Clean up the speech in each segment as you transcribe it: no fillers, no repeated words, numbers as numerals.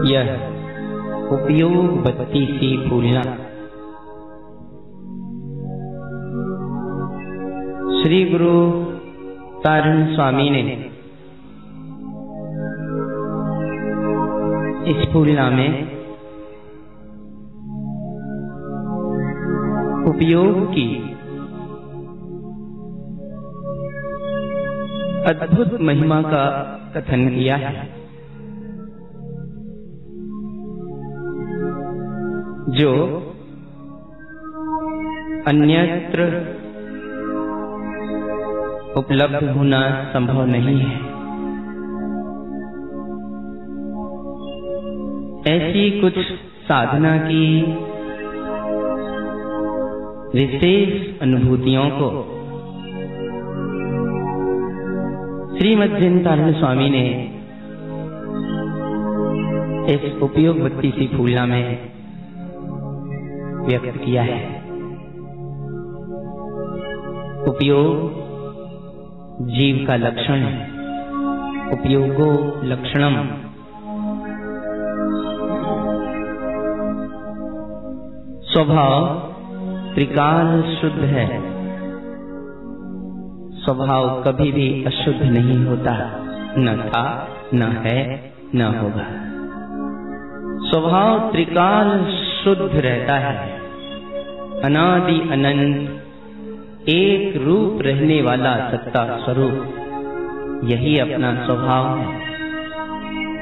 यह उपयोग बत्ती सी फूलना। श्री गुरु तारण स्वामी ने इस फूलना में उपयोग की अद्भुत महिमा का कथन किया है, जो अन्यत्र उपलब्ध होना संभव नहीं है। ऐसी कुछ साधना की विशेष अनुभूतियों को श्रीमद् जिन तारण स्वामी ने इस उपयोग बत्ती सी फूलना में व्यक्त किया है। उपयोग जीव का लक्षण है, उपयोगो लक्षणम। स्वभाव त्रिकाल शुद्ध है, स्वभाव कभी भी अशुद्ध नहीं होता, न था, न है, न होगा। स्वभाव त्रिकाल शुद्ध रहता है, अनादि अनंत एक रूप रहने वाला सत्ता स्वरूप, यही अपना स्वभाव है,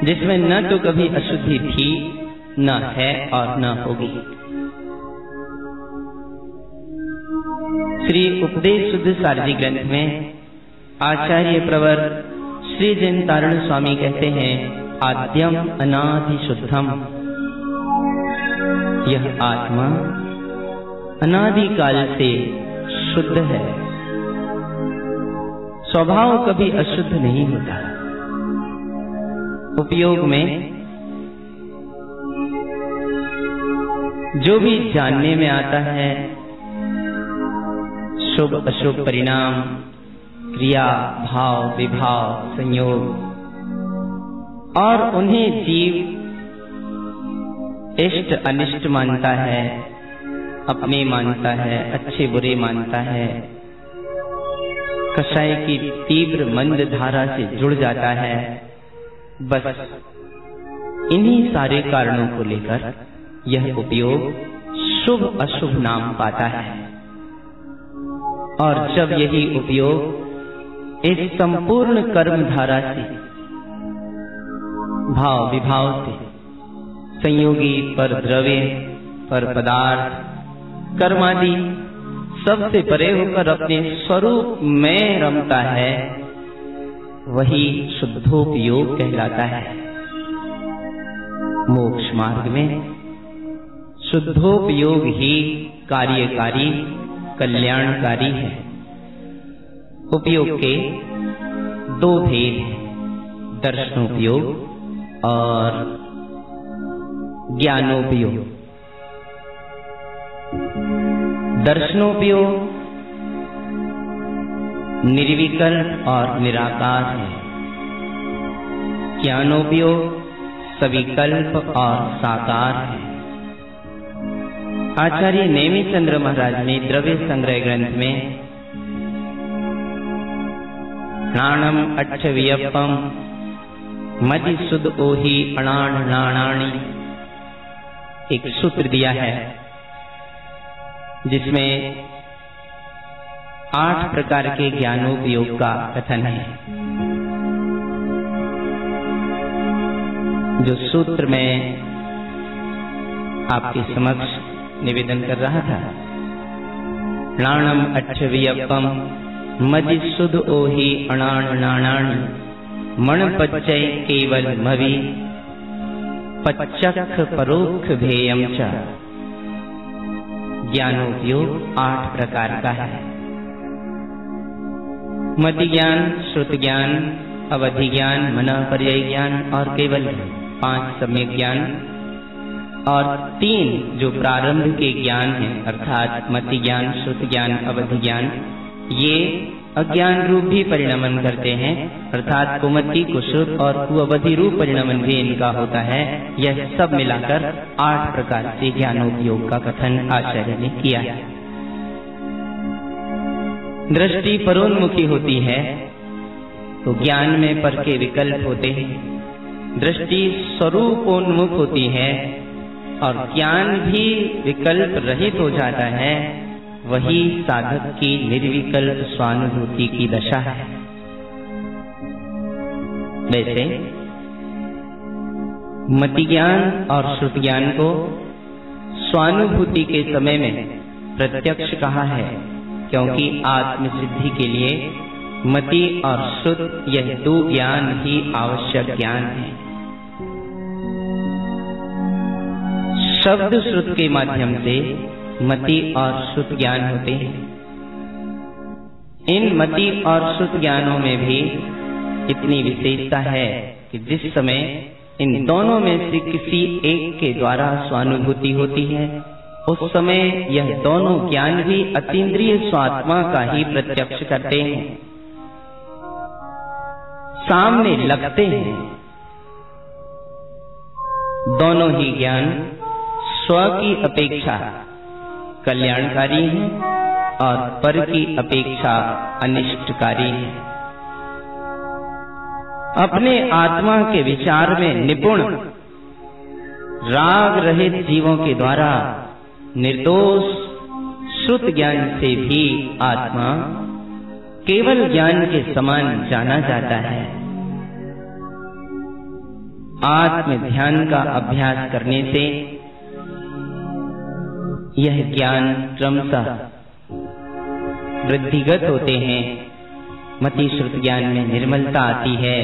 जिसमें न तो कभी अशुद्धि थी, न है और न होगी। श्री उपदेश शुद्ध सारजी ग्रंथ में आचार्य प्रवर श्री जिन तारण स्वामी कहते हैं, आद्यम अनादि शुद्धम। यह आत्मा अनादि काल से शुद्ध है, स्वभाव कभी अशुद्ध नहीं होता। उपयोग में जो भी जानने में आता है, शुभ अशुभ परिणाम, क्रिया, भाव, विभाव, संयोग, और उन्हें जीव इष्ट अनिष्ट मानता है, अपने मानता है, अच्छे बुरे मानता है, कषाय की तीव्र मंद धारा से जुड़ जाता है। बस इन्हीं सारे कारणों को लेकर यह उपयोग शुभ अशुभ नाम पाता है। और जब यही उपयोग इस संपूर्ण कर्म धारा से, भाव विभाव से, संयोगी पर द्रव्य, पर पदार्थ, कर्मादि सबसे परे होकर अपने स्वरूप में रमता है, वही शुद्धोपयोग कहलाता है। मोक्ष मार्ग में शुद्धोपयोग ही कार्यकारी कल्याणकारी है। उपयोग के दो भेद हैं, दर्शनोपयोग और ज्ञानोपयोग। दर्शनोपयोग निर्विकल्प और निराकार है, ज्ञानोपयोग सविकल्प और साकार है। आचार्य नेमिचंद्र महाराज ने द्रव्य संग्रह ग्रंथ में नाणम अक्षवियपम मदि सुद ओहि अणाण नाणाणी एक सूत्र दिया है, जिसमें 8 प्रकार के ज्ञानोपयोग का कथन है। जो सूत्र में आपके समक्ष निवेदन कर रहा था, नाणम अक्षवियपम मदि सुद ओहि अणाण नाणाणी मणपच्चय केवल मवि पच्चक्ख परोक्ष भेयम च। ज्ञानोपयोग 8 प्रकार का है। मति ज्ञान, श्रुत ज्ञान, अवधि ज्ञान, मनः पर्याय ज्ञान और केवल 5 सम्यक ज्ञान, और 3 जो प्रारंभ के ज्ञान हैं, अर्थात मति ज्ञान, श्रुत ज्ञान, अवधि ज्ञान, ये अज्ञान रूप भी परिणमन करते हैं, अर्थात कुमति, कुश्रुत और कुअवधि रूप परिणमन भी इनका होता है। यह सब मिलाकर 8 प्रकार से ज्ञानोपयोग का कथन आचार्य ने किया है। दृष्टि परोन्मुखी होती है तो ज्ञान में पर के विकल्प होते हैं। दृष्टि स्वरूपोन्मुख होती है और ज्ञान भी विकल्प रहित हो जाता है। वही साधक की निर्विकल्प स्वानुभूति की दशा है। वैसे मति ज्ञान और श्रुति ज्ञान को स्वानुभूति के समय में प्रत्यक्ष कहा है, क्योंकि आत्मसिद्धि के लिए मति और श्रुत यह 2 ज्ञान ही आवश्यक ज्ञान है। शब्द श्रुत के माध्यम से मति और श्रुत ज्ञान होते हैं। इन मति और श्रुत ज्ञानों में भी इतनी विशेषता है कि जिस समय इन दोनों में से किसी एक के द्वारा स्वानुभूति होती है, उस समय यह दोनों ज्ञान भी अतीन्द्रिय स्वात्मा का ही प्रत्यक्ष करते हैं, सामने लगते हैं। दोनों ही ज्ञान स्व की अपेक्षा कल्याणकारी है और पर की अपेक्षा अनिष्टकारी है। अपने आत्मा के विचार में निपुण राग रहित जीवों के द्वारा निर्दोष श्रुत ज्ञान से भी आत्मा केवल ज्ञान के समान जाना जाता है। आत्म ध्यान का अभ्यास करने से यह ज्ञान क्रमशः वृद्धिगत होते हैं। मति श्रुत ज्ञान में निर्मलता आती है।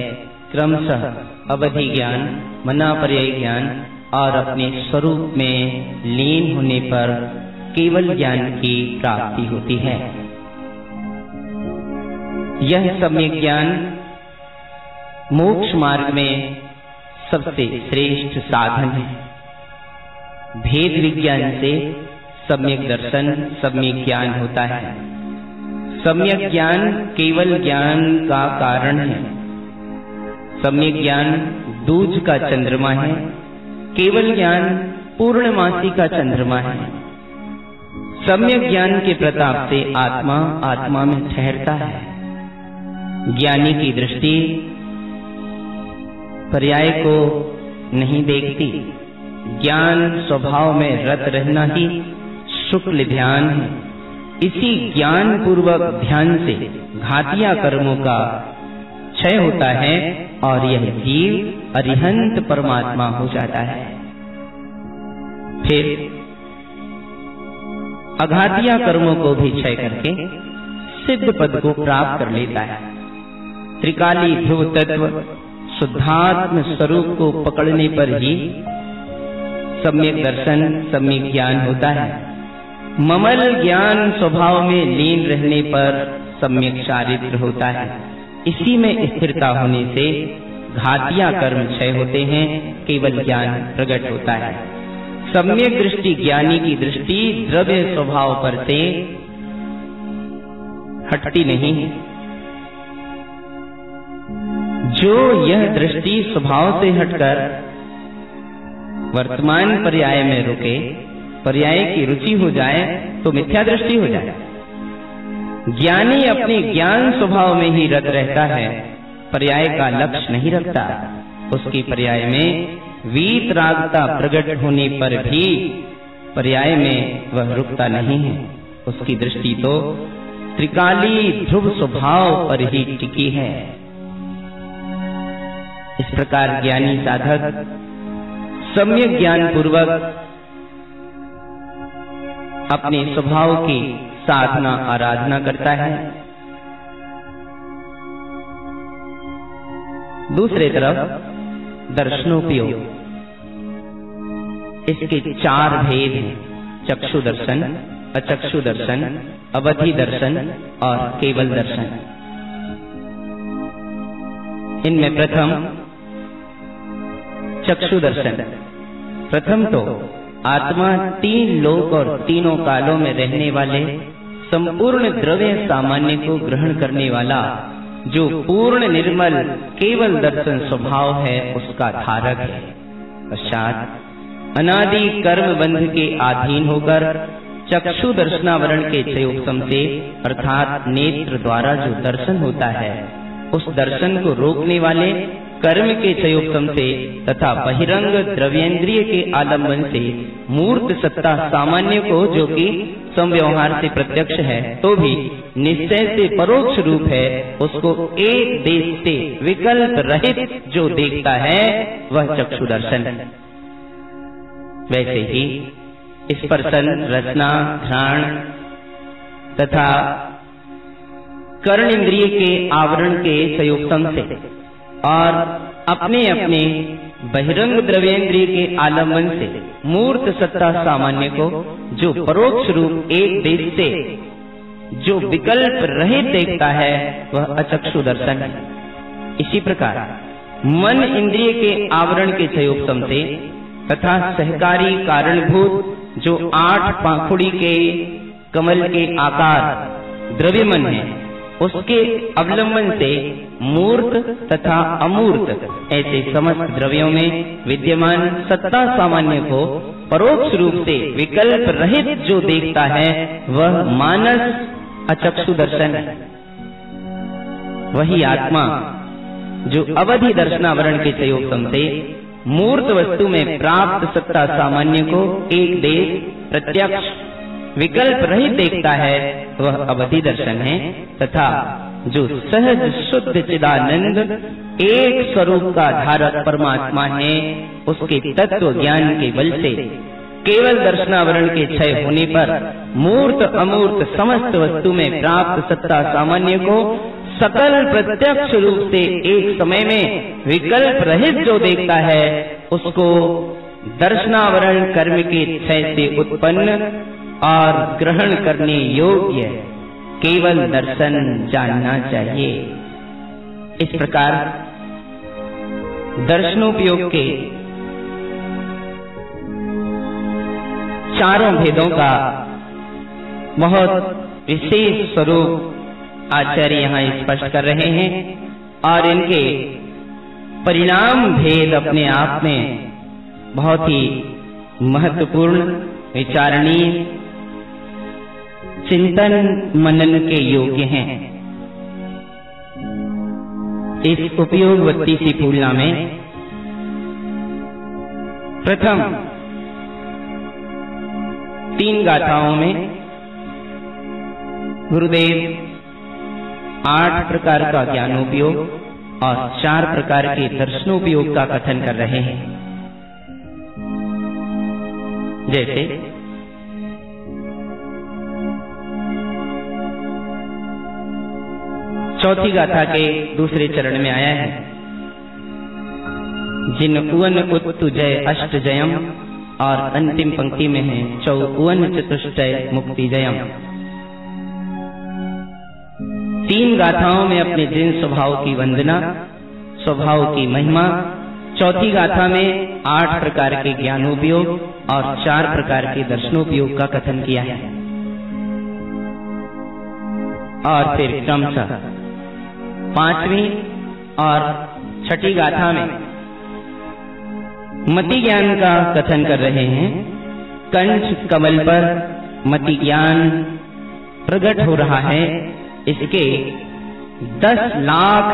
क्रमशः अवधि ज्ञान, मनापर्यय ज्ञान और अपने स्वरूप में लीन होने पर केवल ज्ञान की प्राप्ति होती है। यह सम्यक ज्ञान मोक्ष मार्ग में सबसे श्रेष्ठ साधन है। भेद विज्ञान से सम्यक दर्शन, सम्यक ज्ञान होता है। सम्यक ज्ञान केवल ज्ञान का कारण है। सम्यक ज्ञान दूज का चंद्रमा है, केवल ज्ञान पूर्णमासी का चंद्रमा है। सम्यक ज्ञान के प्रताप से आत्मा आत्मा में ठहरता है। ज्ञानी की दृष्टि पर्याय को नहीं देखती। ज्ञान स्वभाव में रत रहना ही शुक्ल ध्यान है। इसी ज्ञान पूर्वक ध्यान से घातिया कर्मों का क्षय होता है और यह जीव अरिहंत परमात्मा हो जाता है। फिर अघातिया कर्मों को भी क्षय करके सिद्ध पद को प्राप्त कर लेता है। त्रिकाली ध्रुव तत्व शुद्धात्म स्वरूप को पकड़ने पर ही सम्यक दर्शन, सम्यक ज्ञान होता है। ममल ज्ञान स्वभाव में लीन रहने पर सम्यक चारित्र होता है। इसी में स्थिरता होने से घातिया कर्म क्षय होते हैं, केवल ज्ञान प्रकट होता है। सम्यक दृष्टि ज्ञानी की दृष्टि द्रव्य स्वभाव पर से हटती नहीं है। जो यह दृष्टि स्वभाव से हटकर वर्तमान पर्याय में रुके, पर्याय की रुचि हो जाए तो मिथ्या दृष्टि हो जाए। ज्ञानी अपने ज्ञान स्वभाव में ही रत रहता है, पर्याय का लक्ष्य नहीं रखता। उसकी पर्याय में वीतरागता प्रकट होने पर भी पर्याय में वह रुकता नहीं है। उसकी दृष्टि तो त्रिकाली ध्रुव स्वभाव पर ही टिकी है। इस प्रकार ज्ञानी साधक सम्यक ज्ञान पूर्वक अपने स्वभाव की साधना आराधना करता है। दूसरे तरफ दर्शनोपयोग, इसके 4 भेद हैं: चक्षु दर्शन, अचक्षु दर्शन, अवधि दर्शन और केवल दर्शन। इनमें प्रथम चक्षु दर्शन। प्रथम तो आत्मा 3 लोक और तीनों कालों में रहने वाले संपूर्ण द्रव्य सामान्य को ग्रहण करने वाला जो पूर्ण निर्मल केवल दर्शन स्वभाव है उसका धारक है। पश्चात अनादि कर्म बंध के अधीन होकर चक्षु दर्शनावरण के चयोपम से अर्थात नेत्र द्वारा जो दर्शन होता है उस दर्शन को रोकने वाले कर्म के चयोपम से तथा बहिरंग द्रव्येंद्रिय के आलम्बन से मूर्त सत्ता सामान्य को जो कि संव्यवहार से प्रत्यक्ष है तो भी निश्चय से परोक्ष रूप है उसको एक देश से विकल्प रहित जो देखता है वह चक्षु दर्शन है। वैसे ही स्पर्शन रचना घ्राण तथा कर्ण इंद्रिय के आवरण के संयोगम से और अपने अपने बहिरंग द्रव्येंद्रिय के आलम्बन से मूर्त सत्ता सामान्य को जो परोक्ष रूप एक देश से जो विकल्प रहित देखता है वह अचक्षु दर्शन है। इसी प्रकार मन इंद्रिय के आवरण के संयोगम से तथा सहकारी कारणभूत जो 8 पाखुड़ी के कमल के आकार द्रव्यमन है उसके अवलंबन से मूर्त तथा अमूर्त ऐसे समस्त द्रव्यों में विद्यमान सत्ता सामान्य को परोक्ष रूप से विकल्प रहित जो देखता है वह मानस अचक्षु दर्शन है। वही आत्मा जो अवधि दर्शनावरण के संयोगम से मूर्त वस्तु में प्राप्त सत्ता सामान्य को एक देश प्रत्यक्ष विकल्प रहित देखता है वह अवधि दर्शन है तथा जो सहज शुद्ध चिदानंद एक स्वरूप का धारक परमात्मा है उसके तत्व ज्ञान के बल से केवल दर्शनावरण के क्षय होने पर मूर्त अमूर्त समस्त वस्तु में प्राप्त सत्ता सामान्य को सकल प्रत्यक्ष रूप से एक समय में विकल्प रहित जो देखता है उसको दर्शनावरण कर्म के क्षय से उत्पन्न और ग्रहण करने योग्य केवल दर्शन जानना चाहिए। इस प्रकार दर्शनोपयोग के चारों भेदों का बहुत विशेष स्वरूप आचार्य यहाँ स्पष्ट कर रहे हैं और इनके परिणाम भेद अपने आप में बहुत ही महत्वपूर्ण विचारणीय चिंतन मनन के योग्य हैं। इस उपयोगवती सी पूर्णा में प्रथम 3 गाथाओं में गुरुदेव 8 प्रकार का ज्ञानोपयोग और 4 प्रकार के दर्शनोपयोग का कथन कर रहे हैं। जैसे चौथी गाथा के दूसरे चरण में आया है जिन उवन उत्तु जय अष्ट जयम और अंतिम पंक्ति में है चौवन चतुष्टय मुक्ति जयम। 3 गाथाओं में अपने जिन स्वभाव की वंदना स्वभाव की महिमा, चौथी गाथा में 8 प्रकार के ज्ञानोपयोग और 4 प्रकार के दर्शनोपयोग का कथन किया है। और फिर क्रमशः 5वीं और 6ठी गाथा में मति ज्ञान का कथन कर रहे हैं। कंठ कमल पर मति ज्ञान प्रकट हो रहा है, इसके 10 लाख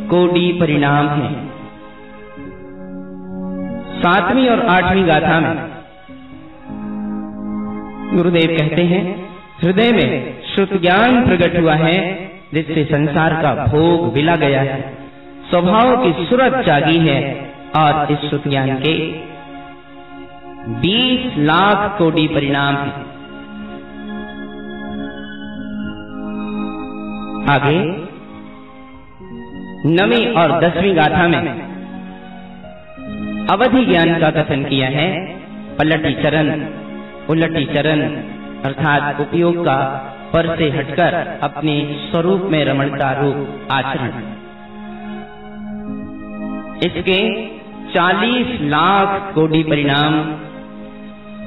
कोटि परिणाम हैं। 7वीं और 8वीं गाथा में गुरुदेव कहते हैं हृदय में श्रुत ज्ञान प्रकट हुआ है जिससे संसार का भोग विला गया है, स्वभाव की सूरत जागी है और इस श्रुत ज्ञान के 20 लाख कोटि परिणाम हैं। आगे 9वीं और 10वीं गाथा में अवधि ज्ञान का कथन किया है। पलटी चरण उलटी चरण अर्थात उपयोग का पर से हटकर अपने स्वरूप में रमणता रूप आचरण, इसके 40 लाख कोटि परिणाम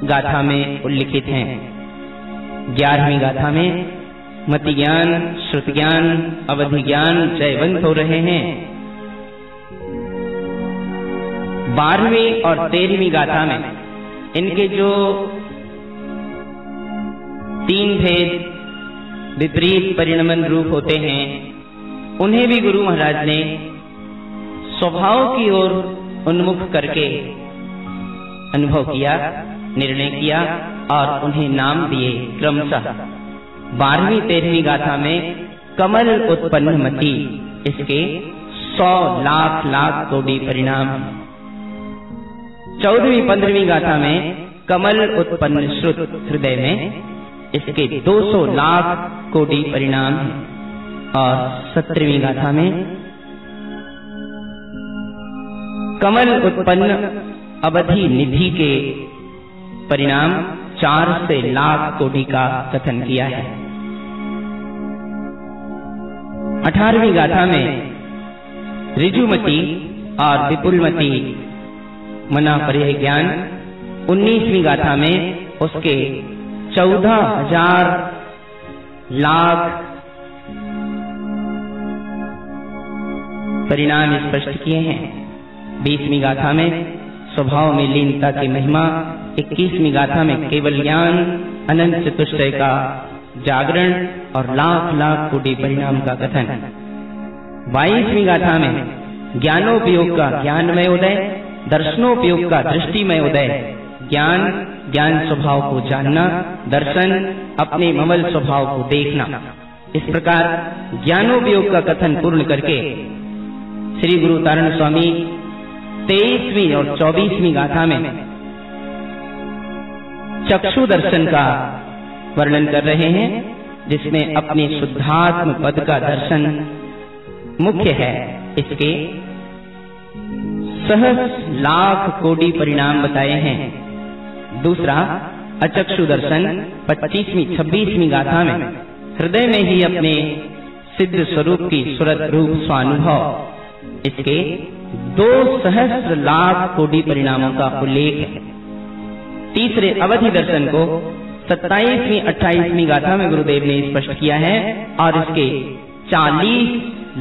गाथा में उल्लिखित हैं। 11वीं गाथा में मति ज्ञान, श्रुति ज्ञान, अवधि ज्ञान जयवंत हो रहे हैं। 12वीं और 13वीं गाथा में इनके जो 3 भेद विपरीत परिणमन रूप होते हैं, उन्हें भी गुरु महाराज ने स्वभाव की ओर उन्मुख करके अनुभव किया, निर्णय किया और उन्हें नाम दिए क्रमशः। 12वीं 13वीं गाथा में कमल उत्पन्न मति, इसके 100 लाख लाख कोटि परिणाम। 14वीं 15वीं गाथा में कमल उत्पन्न श्रुत हृदय में, इसके 200 लाख कोटि परिणाम हैं। और 17वीं गाथा में कमल उत्पन्न अवधि निधि के परिणाम 4 से लाख कोटि का कथन किया है। 18वीं गाथा में ऋजुमति और विपुलमति मना पर्याय ज्ञान। 19वीं गाथा में उसके 14,000 लाख परिणाम स्पष्ट किए हैं। 20वीं गाथा में स्वभाव में लीनता की महिमा। 21वीं गाथा में केवल ज्ञान, अनंत चतुष्टय का जागरण और लाख लाख कोटि परिणाम का कथन। 22वीं गाथा में ज्ञानोपयोग का ज्ञानमय उदय, दर्शनोपयोग का दृष्टिमय उदय। ज्ञान, ज्ञान स्वभाव को जानना, दर्शन अपने ममल स्वभाव को देखना। इस प्रकार ज्ञानोपयोग का कथन पूर्ण करके श्री गुरु तारण स्वामी 23वीं और 24वीं गाथा में चक्षु दर्शन का वर्णन कर रहे हैं, जिसमें अपने शुद्धात्म पद का दर्शन मुख्य है। इसके सहस्र लाख कोटि परिणाम बताए हैं। दूसरा अचक्षु दर्शन 25वीं 26वीं गाथा में हृदय में ही अपने सिद्ध स्वरूप की सुरत रूप स्वानुभव, इसके 2 सहस्र लाख कोटि परिणामों का उल्लेख है। तीसरे अवधि दर्शन को 27वीं 28वीं गाथा में गुरुदेव ने स्पष्ट किया है और इसके 40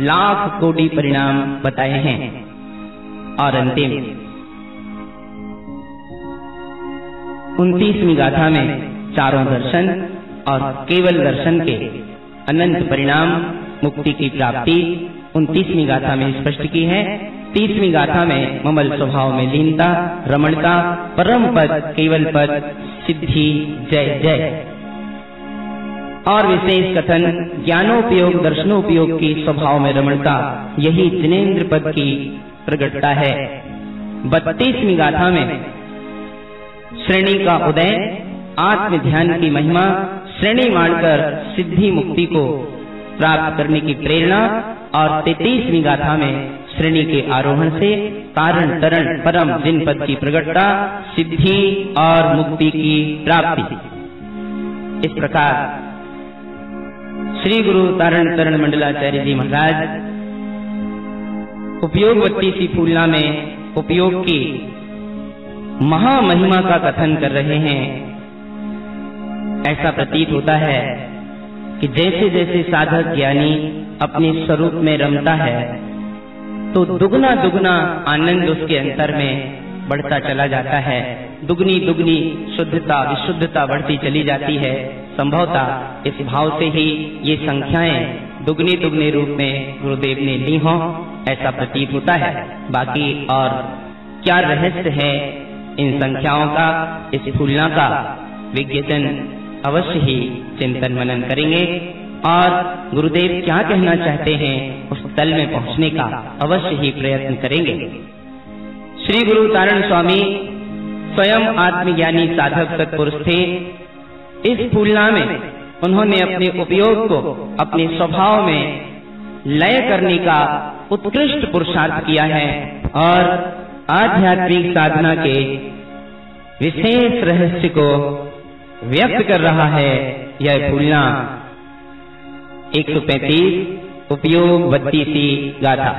लाख कोटि परिणाम बताए हैं। और अंतिम 29वीं गाथा में चारों दर्शन और केवल दर्शन के अनंत परिणाम, मुक्ति की प्राप्ति 29वीं गाथा में स्पष्ट की है। 30वीं गाथा में ममल स्वभाव में लीनता, रमणता, परम पद, केवल पद, सिद्धि, जय जय। और विशेष कथन ज्ञानोपयोग, दर्शनोपयोग की स्वभाव में रमणता, यही जिनेन्द्र पद की प्रगटता है। 32वीं गाथा में श्रेणी का उदय, आत्म ध्यान की महिमा, श्रेणी मानकर सिद्धि मुक्ति को प्राप्त करने की प्रेरणा। और 33वीं गाथा में श्रेणी के आरोहण से कारण तरण परम जिन पद की प्रगटता, सिद्धि और मुक्ति की प्राप्ति। इस प्रकार श्री गुरु तारण तरण मंडलाचार्य जी महाराज उपयोगवती सी फूलना में उपयोग की महामहिमा का कथन कर रहे हैं। ऐसा प्रतीत होता है कि जैसे जैसे साधक ज्ञानी अपने स्वरूप में रमता है तो दुगना दुगना आनंद उसके अंतर में बढ़ता चला जाता है। दुगनी दुगनी शुद्धता, विशुद्धता बढ़ती चली जाती है। संभवतः इस भाव से ही ये संख्याएं दुगने दुगने रूप में गुरुदेव ने ली हों, ऐसा प्रतीत होता है। बाकी और क्या रहस्य है इन संख्याओं का, इस फूलना का, विज्ञजन अवश्य ही चिंतन मनन करेंगे और गुरुदेव क्या कहना चाहते हैं उस तल में पहुंचने का अवश्य ही प्रयत्न करेंगे। श्री गुरु तारण स्वामी स्वयं आत्मज्ञानी साधक सत्पुरुष थे। इस फूलना में उन्होंने अपने उपयोग को अपने स्वभाव में लय करने का उत्कृष्ट पुरुषार्थ किया है और आध्यात्मिक साधना के विशेष रहस्य को व्यक्त कर रहा है यह फूलना। 135 उपयोगवती सी गाथा।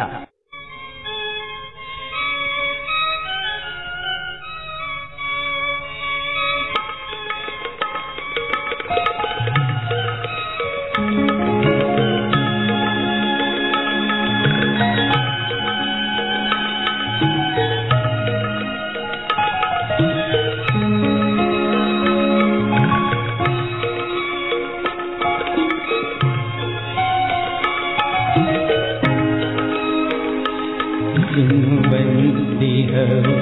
हऊ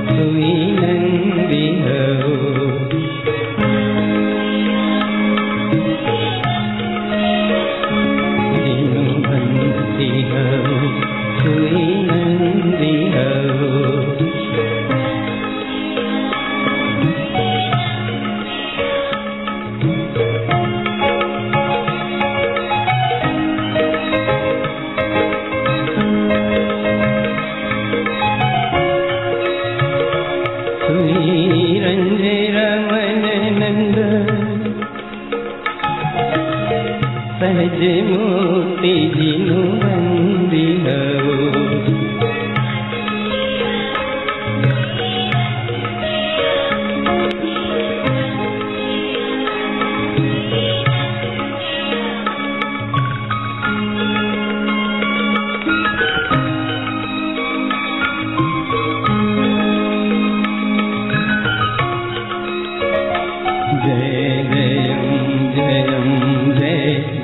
सुई नंदी हऊ दीनु बंदी हऊ सुई नंदी हऊ सहज मोती दीनु बंदी हऊ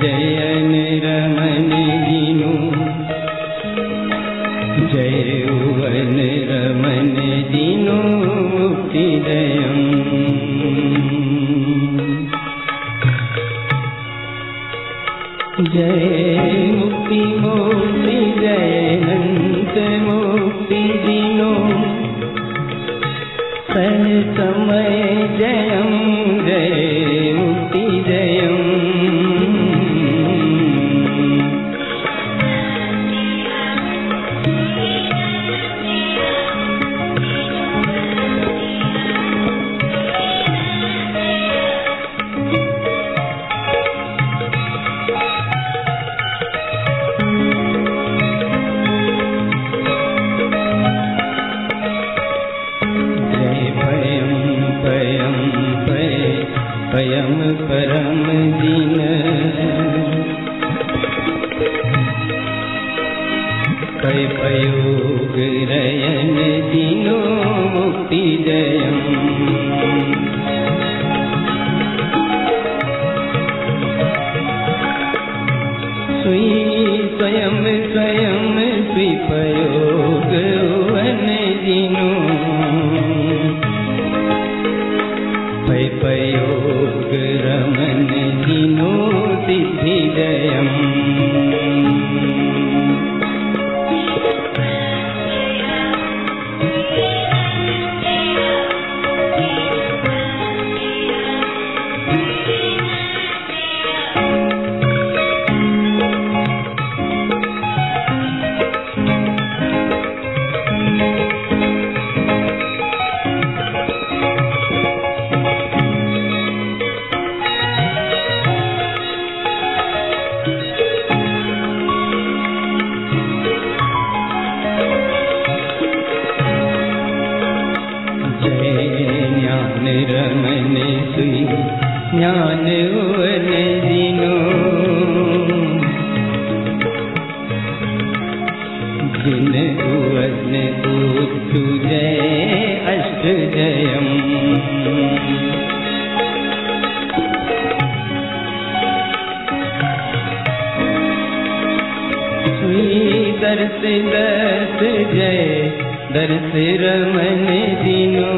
जयन रमन दीनु जयवन रमन दीनु मुक्तिदयम् जय मुक्ति मोक्ति जयनंत मुक्ति दीनु सन समय जयम जय मुक्ति जयम् पयम परम दीन कय पयोग रयन दीनो मुक्ति जयम् सुई स्वयं स्वयं सुपयोग वन दीनो पयोग रमन दीनो सिद्धिदयम् रमन सुई ज्ञान वन दीनो जिन वन उठु जय अष्ट जयम् सुई दर्श दर्श जय दर्श रमन दीनो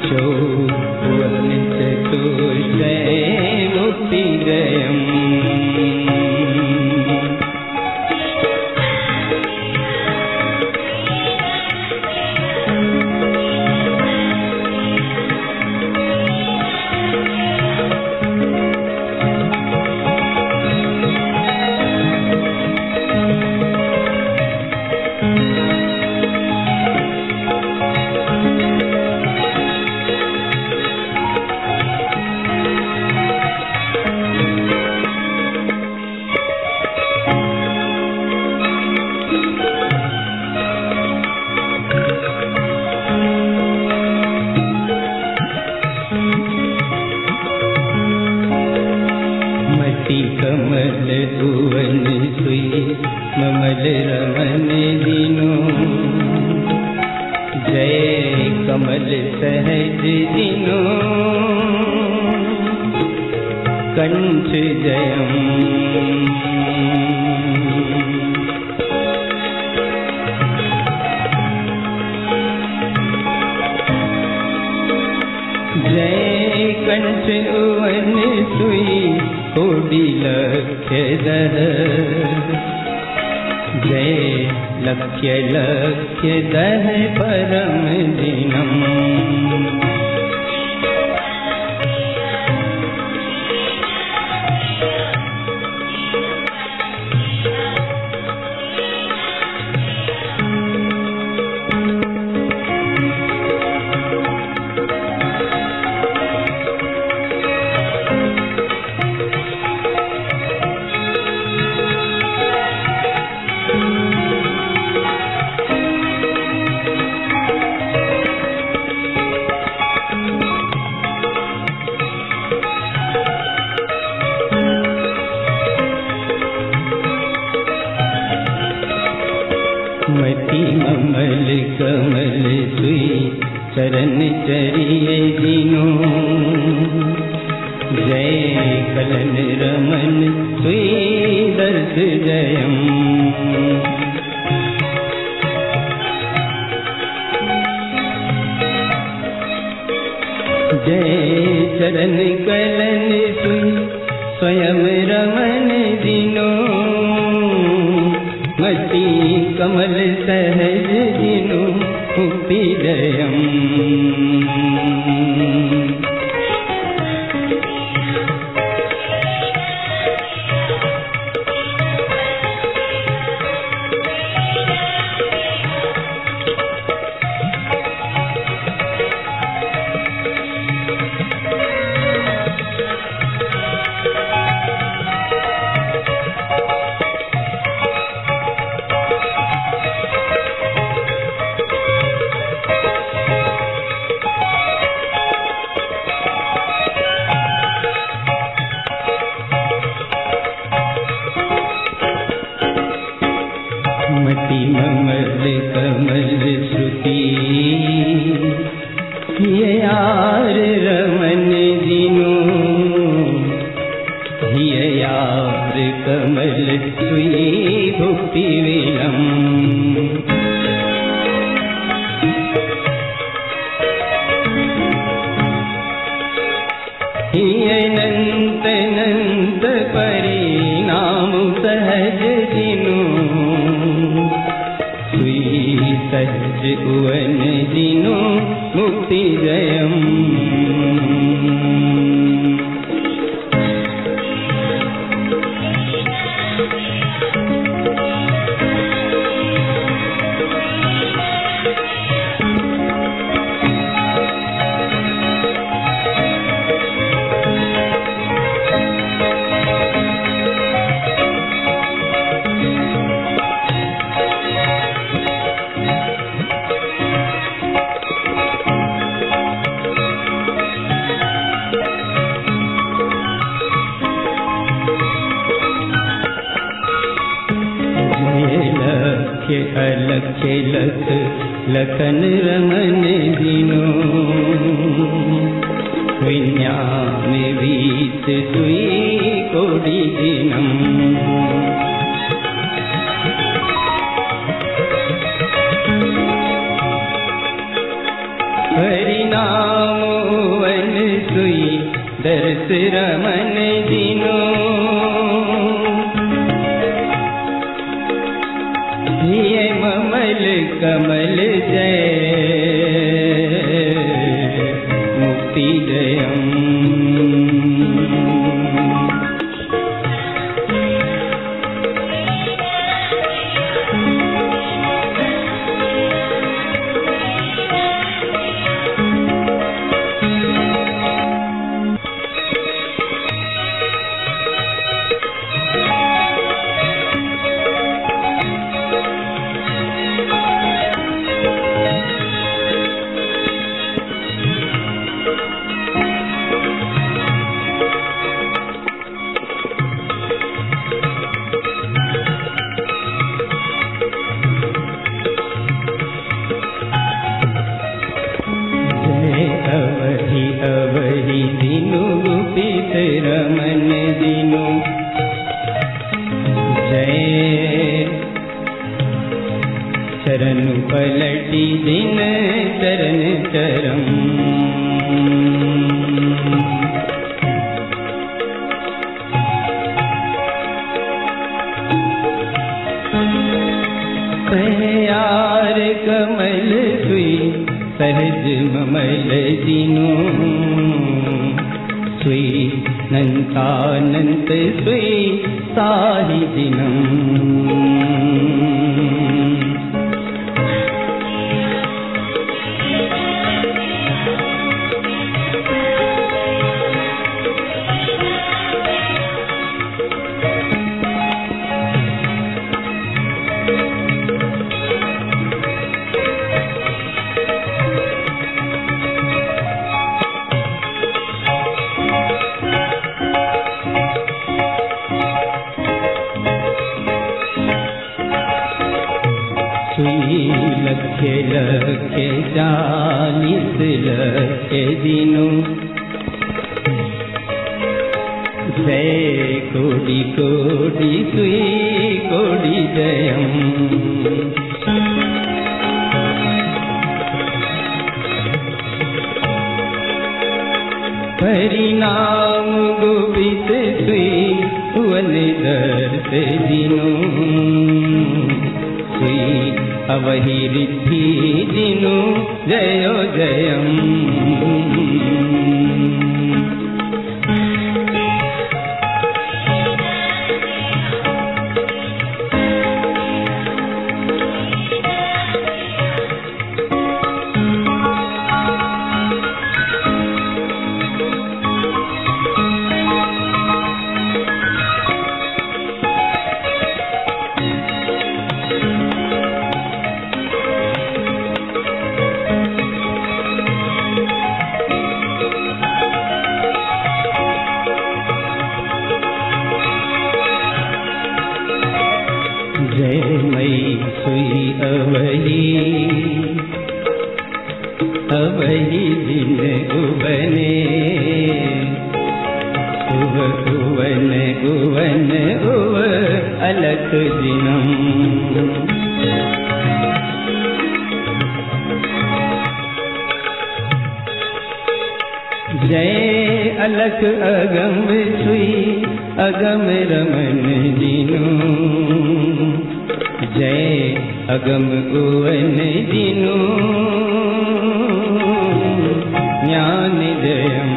चौवन चतुर्दय मुक्तिदयम् कमल भुवन सुई ममल रमन दीनो जय कमल सहज दीनो कंठ जयम् लक्ष्य दह, जय लक्ष्य लक्ष्य दह परम दिनम। मति ममल कमल सुई चरण चरिए दिनो, जय कलन रमन सुई दर्श जयम। जय चरण कलन सुई स्वयं रमन दिनो, मति कमल सहज जिनु मुक्ति जयम। मति ममल कमल श्रुति ये यार रमन दिनो, ये यार कमल सुई भुक्ति विलम। ये नंत नंद परिणाम सहज दिनो, सहज उवन दिनो मुक्ति जयम। अलक्ष्य लख लखन रमन दिनो, विज्ञान वीत सुई कोटि दिनम। हरिनाम वन सुई दर्श रमन दिनो, ये ममल कमल जय मुक्ति जयम। अवहि दिनु गुपित रमन दिनु, जय चरण पलटी दिन चरण चरम। प्यार कमल सुई सहज ममल दिनो सुई नंतानंत सुई साहि दिनम लखे लखे 40 लखे दिनों जय कोटि कोटि सुई कोटि जयम परिणाम गोवित सुई वन दर्श दिनों सुई अवहि रिद्धि दिनु जयो जयम अवहि दिन उबने उवन उवन उव अलख दिनम जय अलख अगम सुई अगम रमन दिनो जय अगम उवन दिनो ज्ञान जयम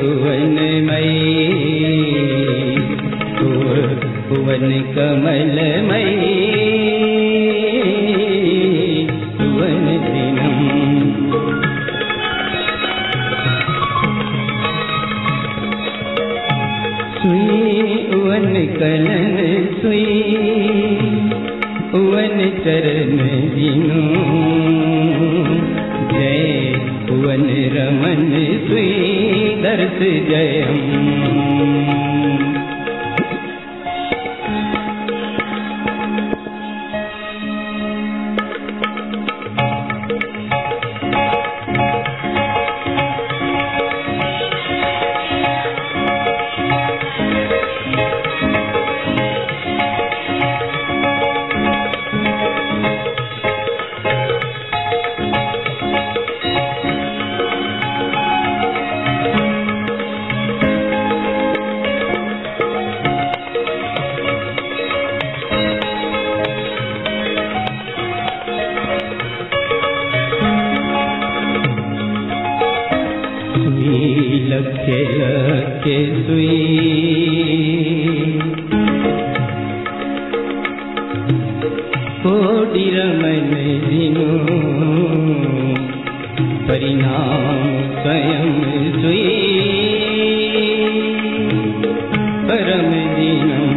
उवन मई उवन कमल मई उवन दिनम सुई उवन कलन सुई उवन चरण दिनो जय उवन रमन सुई दर्श जयम लखे लखे सुई कोटि रमन दिनो परिणाम स्वयं सुई परम दिनम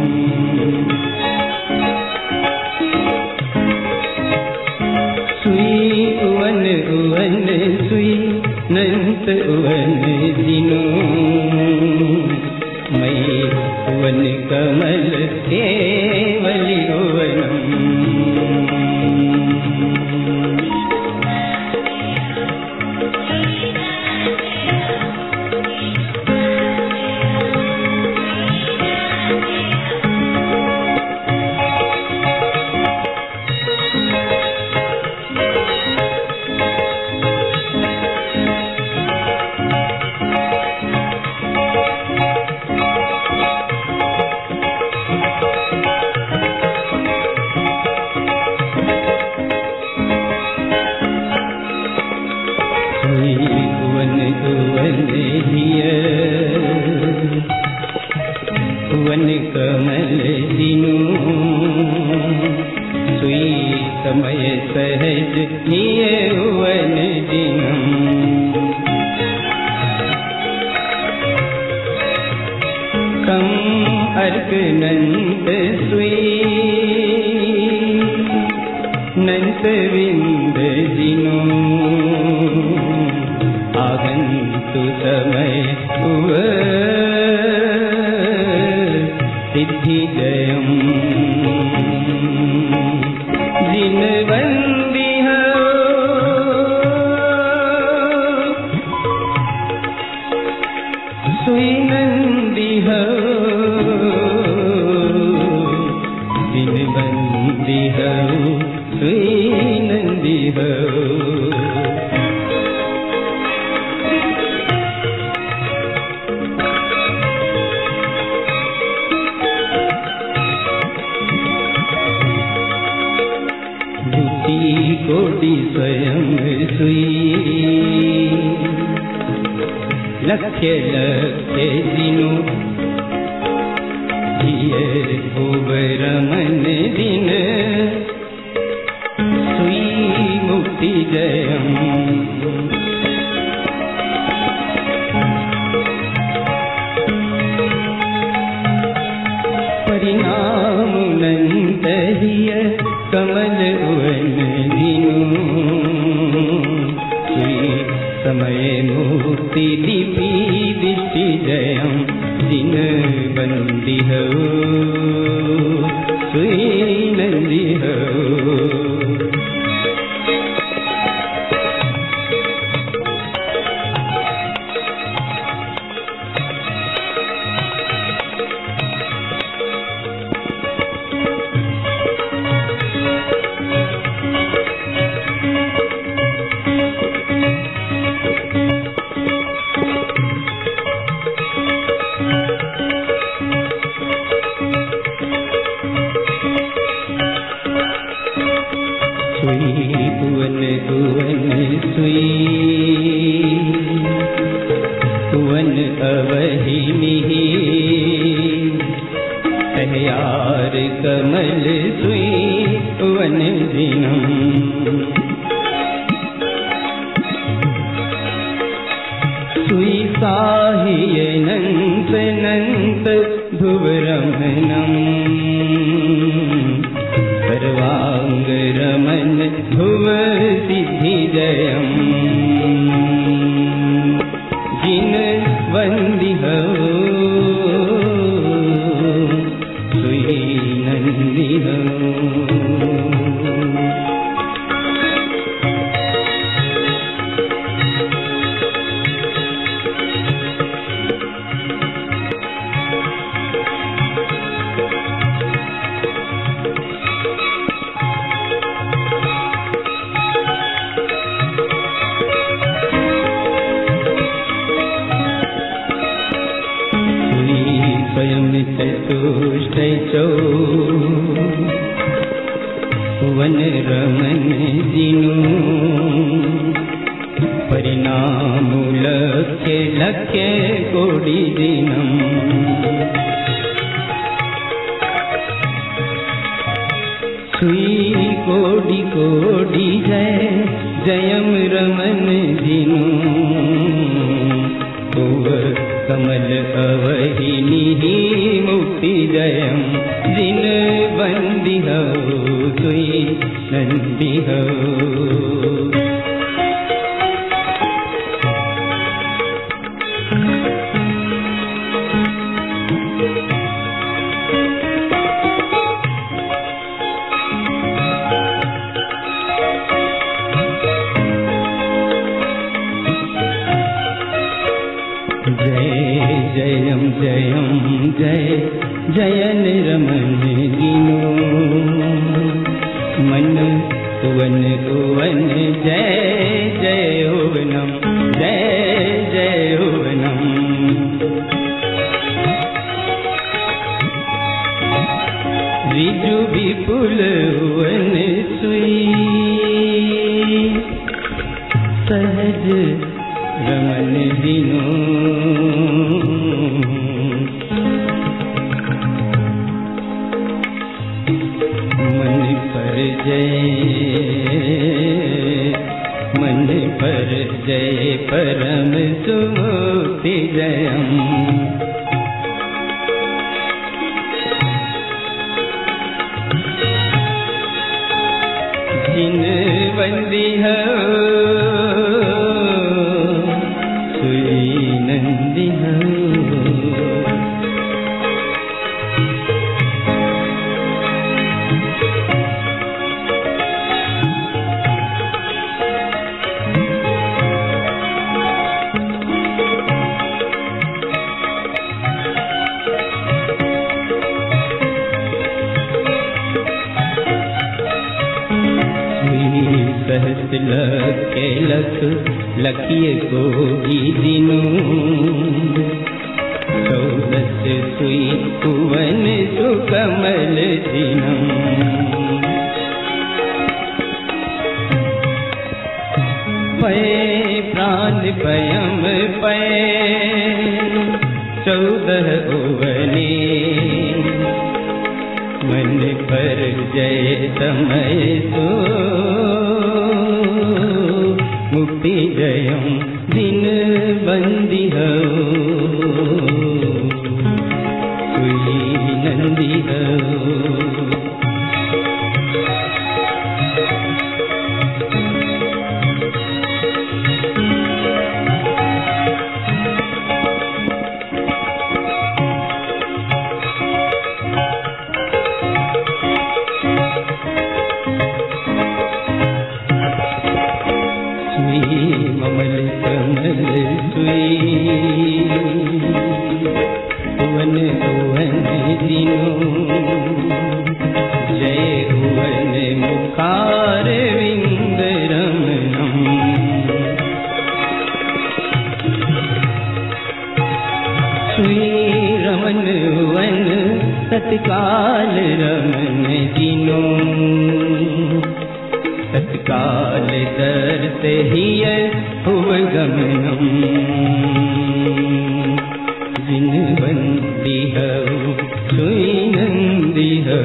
सुई उवन उवन सुई नंत उवन दिनो मन कमल दिनु सुई समय सहज निये वन दिनम कम अर्क नंत सुई नंत विंद दिनु आगंतु समय हुव सिद्धि जयम जिन बंदी हो सुई नंदी हो जिन बंदी हो सुई नंदी हो कोटि स्वयं सुई लक्ष्य लक्ष्य दिनु जिये खूब रमन दिन सुई मुक्ति जयम परिणाम नंत हिय कमल वन दिनु सुई समय मुक्ति लिपि दृष्टि जयम दिन बंदी हो सुई नंदी हो वन अवहि मिहि सहयार कमल सुई वन दिनम सुई साहिय नंत नंत भुव रमनम सर्वांग रमन भुव सिद्धि जयम जिन वंदी हो सुई नंदी हो चतुष्टय चौ वन रमन दिनु परिणाम लक्ष्य लक्ष्य कोटि दिनम सुई कोटि कोटि जय जयम रमन दिनु कमल अवहि निहि मुक्ति जयम जिन बंदी हो सुई नंदी हो जयम जयम जय जयन रमन दिनु मन कुवन कुवन जय जय ओवनम जय जय ओवनम रिजु विपुल वन सुई सहज रमन दिनु लखे लख लखिए कोगी दिनों 14 सुई कुवन सुकमल दिनम पय प्राण पयम पय 14 ओवने मन पर जय समय सो मुक्ति जयम दिन बंदी हो सुई नंदी हो तत्काल रमन दिनों तत्काल दर्द हिय हुव गमनम जिन बंदी हो सुई नंदी हो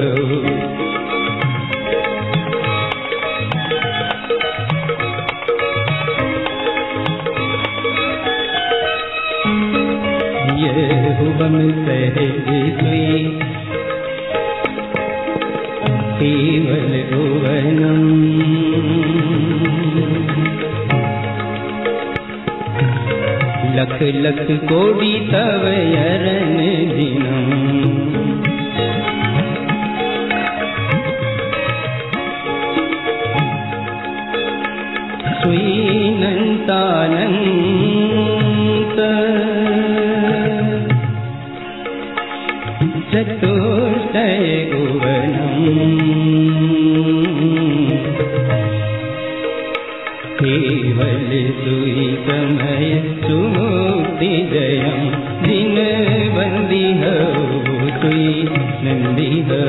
ये हुबम सहज सुई केवल भुवनम लख लख कोटि तव यरन दिनम सुई नंतानंत चतुष्टय भुवनम केवल सुई समय सुमुक्ति जयम दिन बंदी हो सुई नंदी हो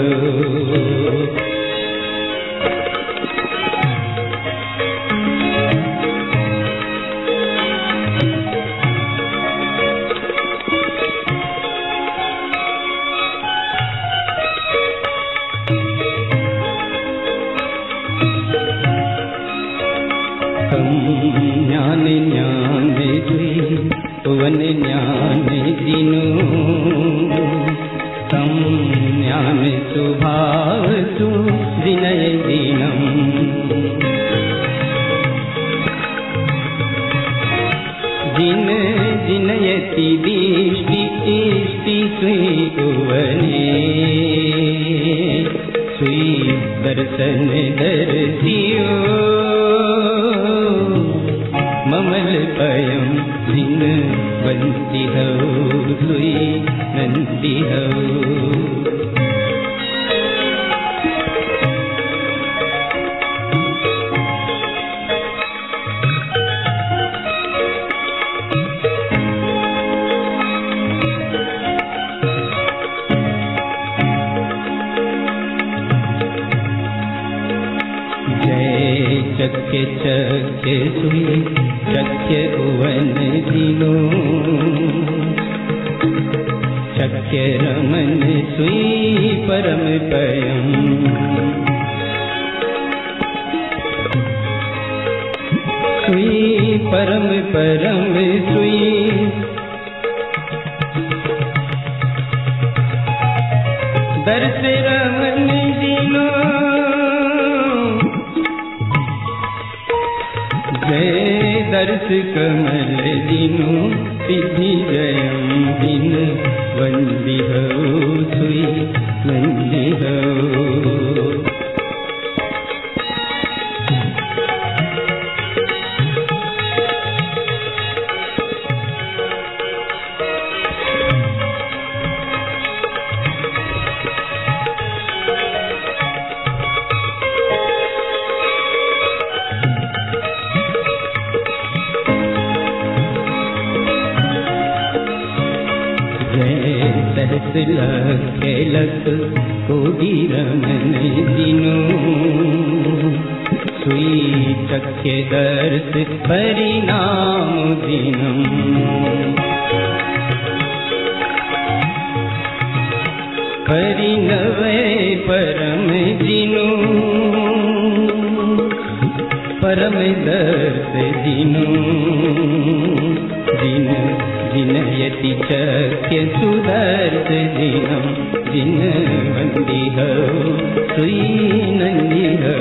ज्ञान ज्ञान दुई वन ज्ञान दिनों तम ज्ञान स्वभाव सु विनय दिनम जिन जिनयति दृष्टि इष्टि सुई कुवने सुई दर्शन दर्शियो ममल पयम दिन बंदी हो सुई नंदी हो चक्के चक्के सुई चक्के उवन दिनों चक्के रमन सुई परम पयम सुई परम परम सुई दर्श रमन दिनों जय दर्श कमल दिनों सिद्धि जयम दिन बंदी हो सुई नंदी हो जय सहस लख लख कोटि रमन जिनु सुई चखे दर्श परिणाम दिनम परिणवे परम जिनु परम दर्श जिनु जिन जिनयति चक्य सुदर्श जिनम जिन वंदी हो सुई नंदी हो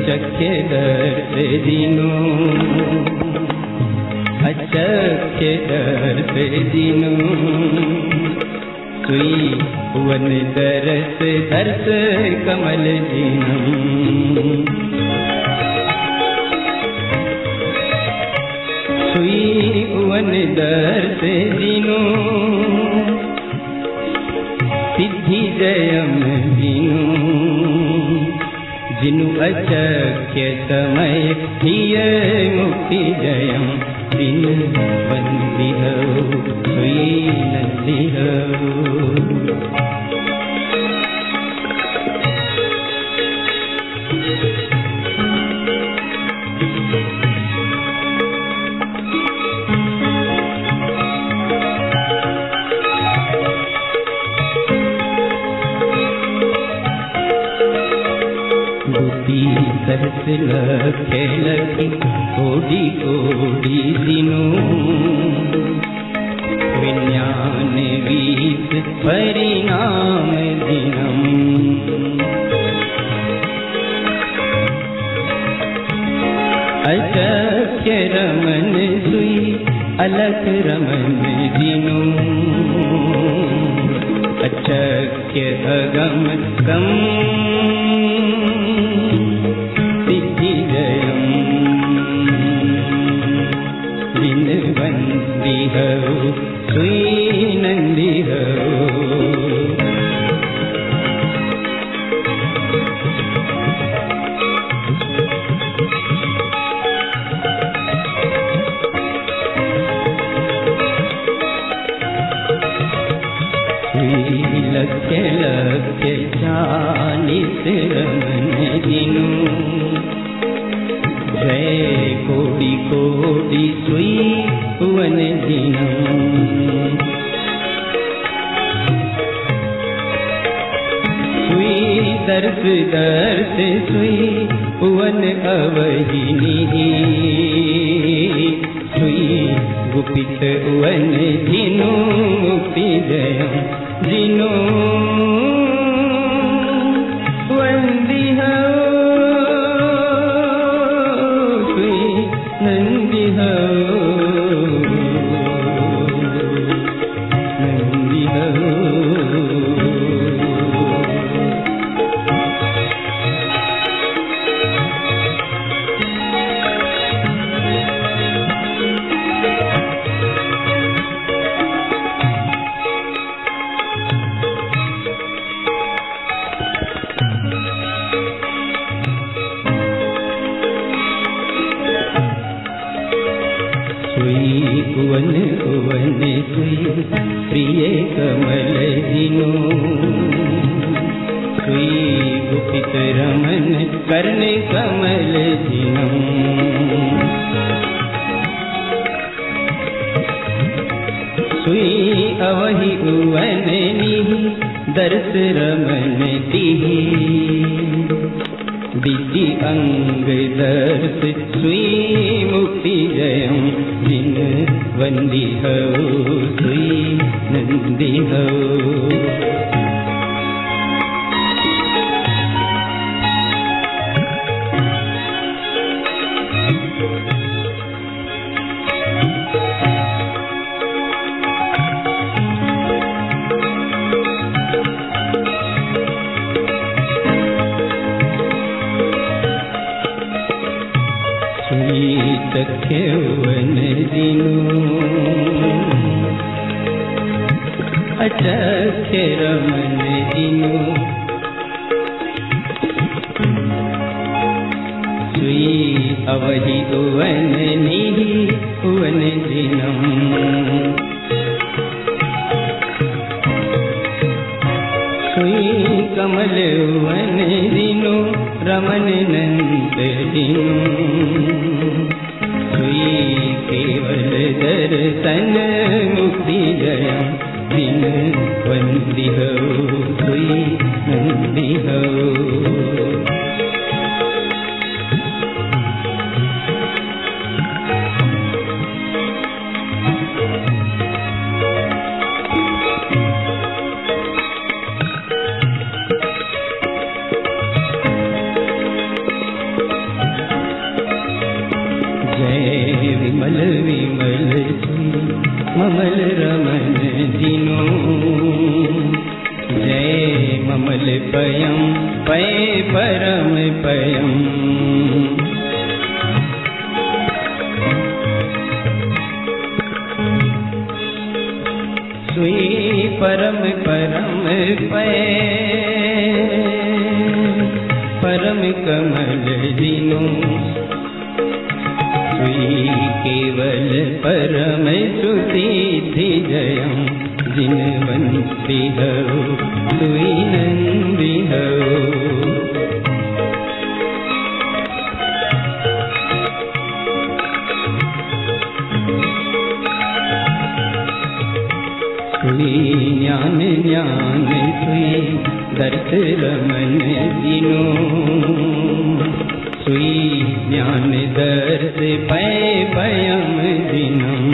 चखे दर्श दिनु अचखे दर्श दिनु सुई वन दरस दर्श कमल जिनु सुई वन दर्श दिनु सिद्धि जयम दिनु जिनु अचख्य समय हिय मुक्ति जयम दिन बंदी हो सुई नंदी हो सहस लख लख कोटि कोटि दिनु विज्ञान वीत परिणाम दिनम अचख्य रमन सुई अलख रमन दिनु अचख्य अगम कम बंदी हो सुई नंदी हो लख लख चालीस रमन जिनु जय कोटि कोटि सुई वन जिनम सुई दर्श दर्श सुई वन अवहिनी सुई गुपित वन जिनु मुक्ति जयम जिनु वंदी हो सुई नंदी हो नंदी हो वन वन सुई प्रिय कमल जिनु सुई गुपित रमन करने कमल जिनु सुई अवहि वन निहि दर्श रमन तिहि दिति अंग दर्श सुई मुक्ति जयम जिन वंदी हो सुई नंदी हो चखे वन जिनु अचखे रमन जिनु अवहि उवन निहि उवन दिनम सुई कमल उवन दिनो रमन नंद दिनो सुई केवल दर्शन मुक्ति जयम दिन वंदी हो सुई नंदी हो विमल विमल ममल रमन दिनो जय ममल पयम पय परम पयम सुई परम परम पय परम कमल दिनो केवल परम सुसिद्धि जयम जिनवंती हो सुई नंदी हो सुई ज्ञान ज्ञान सुई दर्श रमन दिनो सुई ज्ञान दर्श पय पयम दिनम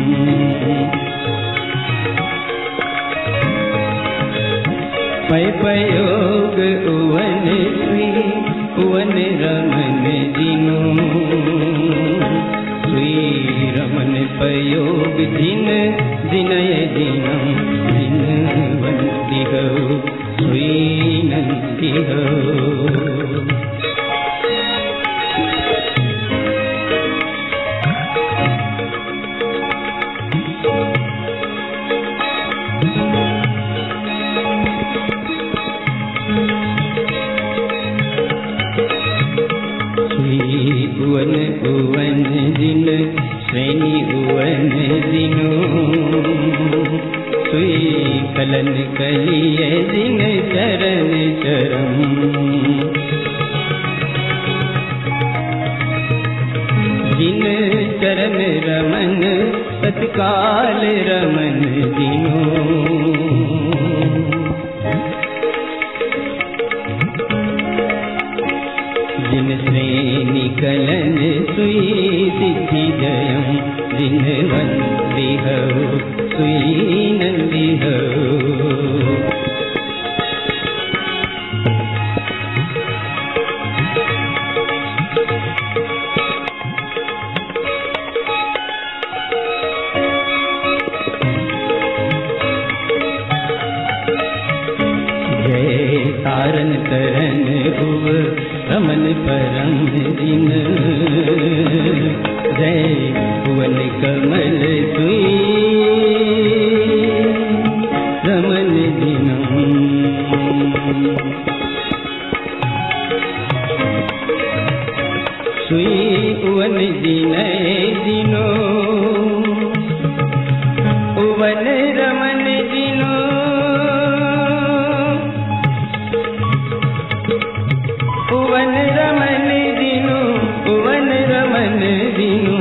पय पयोग उवन सुई उवन रमन दिनो सुई रमन पयोग दिन दिनय दिनम दिन वंदी हो सुई नंदी हो उवन उवन दिन श्रेणी उवन दिनो सुई कलन कलिय दिन चरण चरम जिन चरण रमन तत्काल रमन दिनो जिन श्रेणी कलन सुई सिद्धि जयम जिन वंदी हो सुई नंदी हो जय तारन तरन हुव रमन परम दिन जय भुवन कमल सुई रमन दिनम सुई उवन दिनय दिनो उवन रमन दिनो उवन रमन दिनो उवन रमन दिनो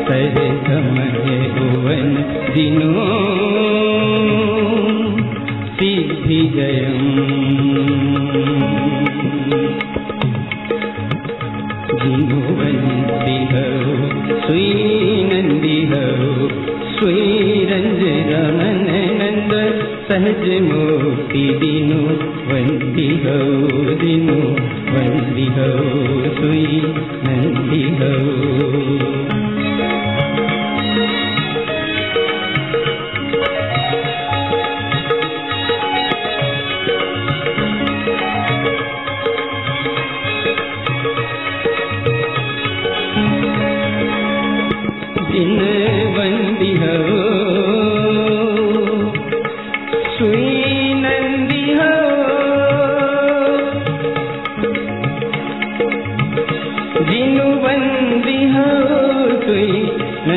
सर समय उवन दिनो सिद्धि जयम दिनो वंदी हो सुई नंदी हो सुई रंज रमन नंद सहज मोक्ति दिनो वंदी हो दिनो वंदी हो सुई नंदी हो दिन वंदी हो सुई नंदी हो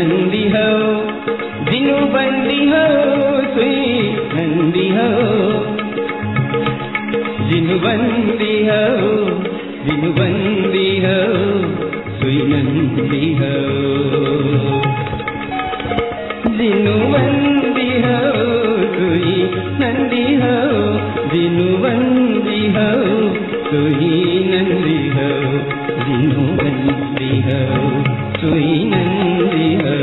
नंदी हो, जिनु बंदी हो सुई नंदी हो, जिनु बंदी हो, जिनु बंदी हो सुई नंदी हो, जिनु बंदी हो सुई नंदी हो, जिनु बंदी हो सुई नंदी हो, जिनु बंदी हो सुई नंदी हो।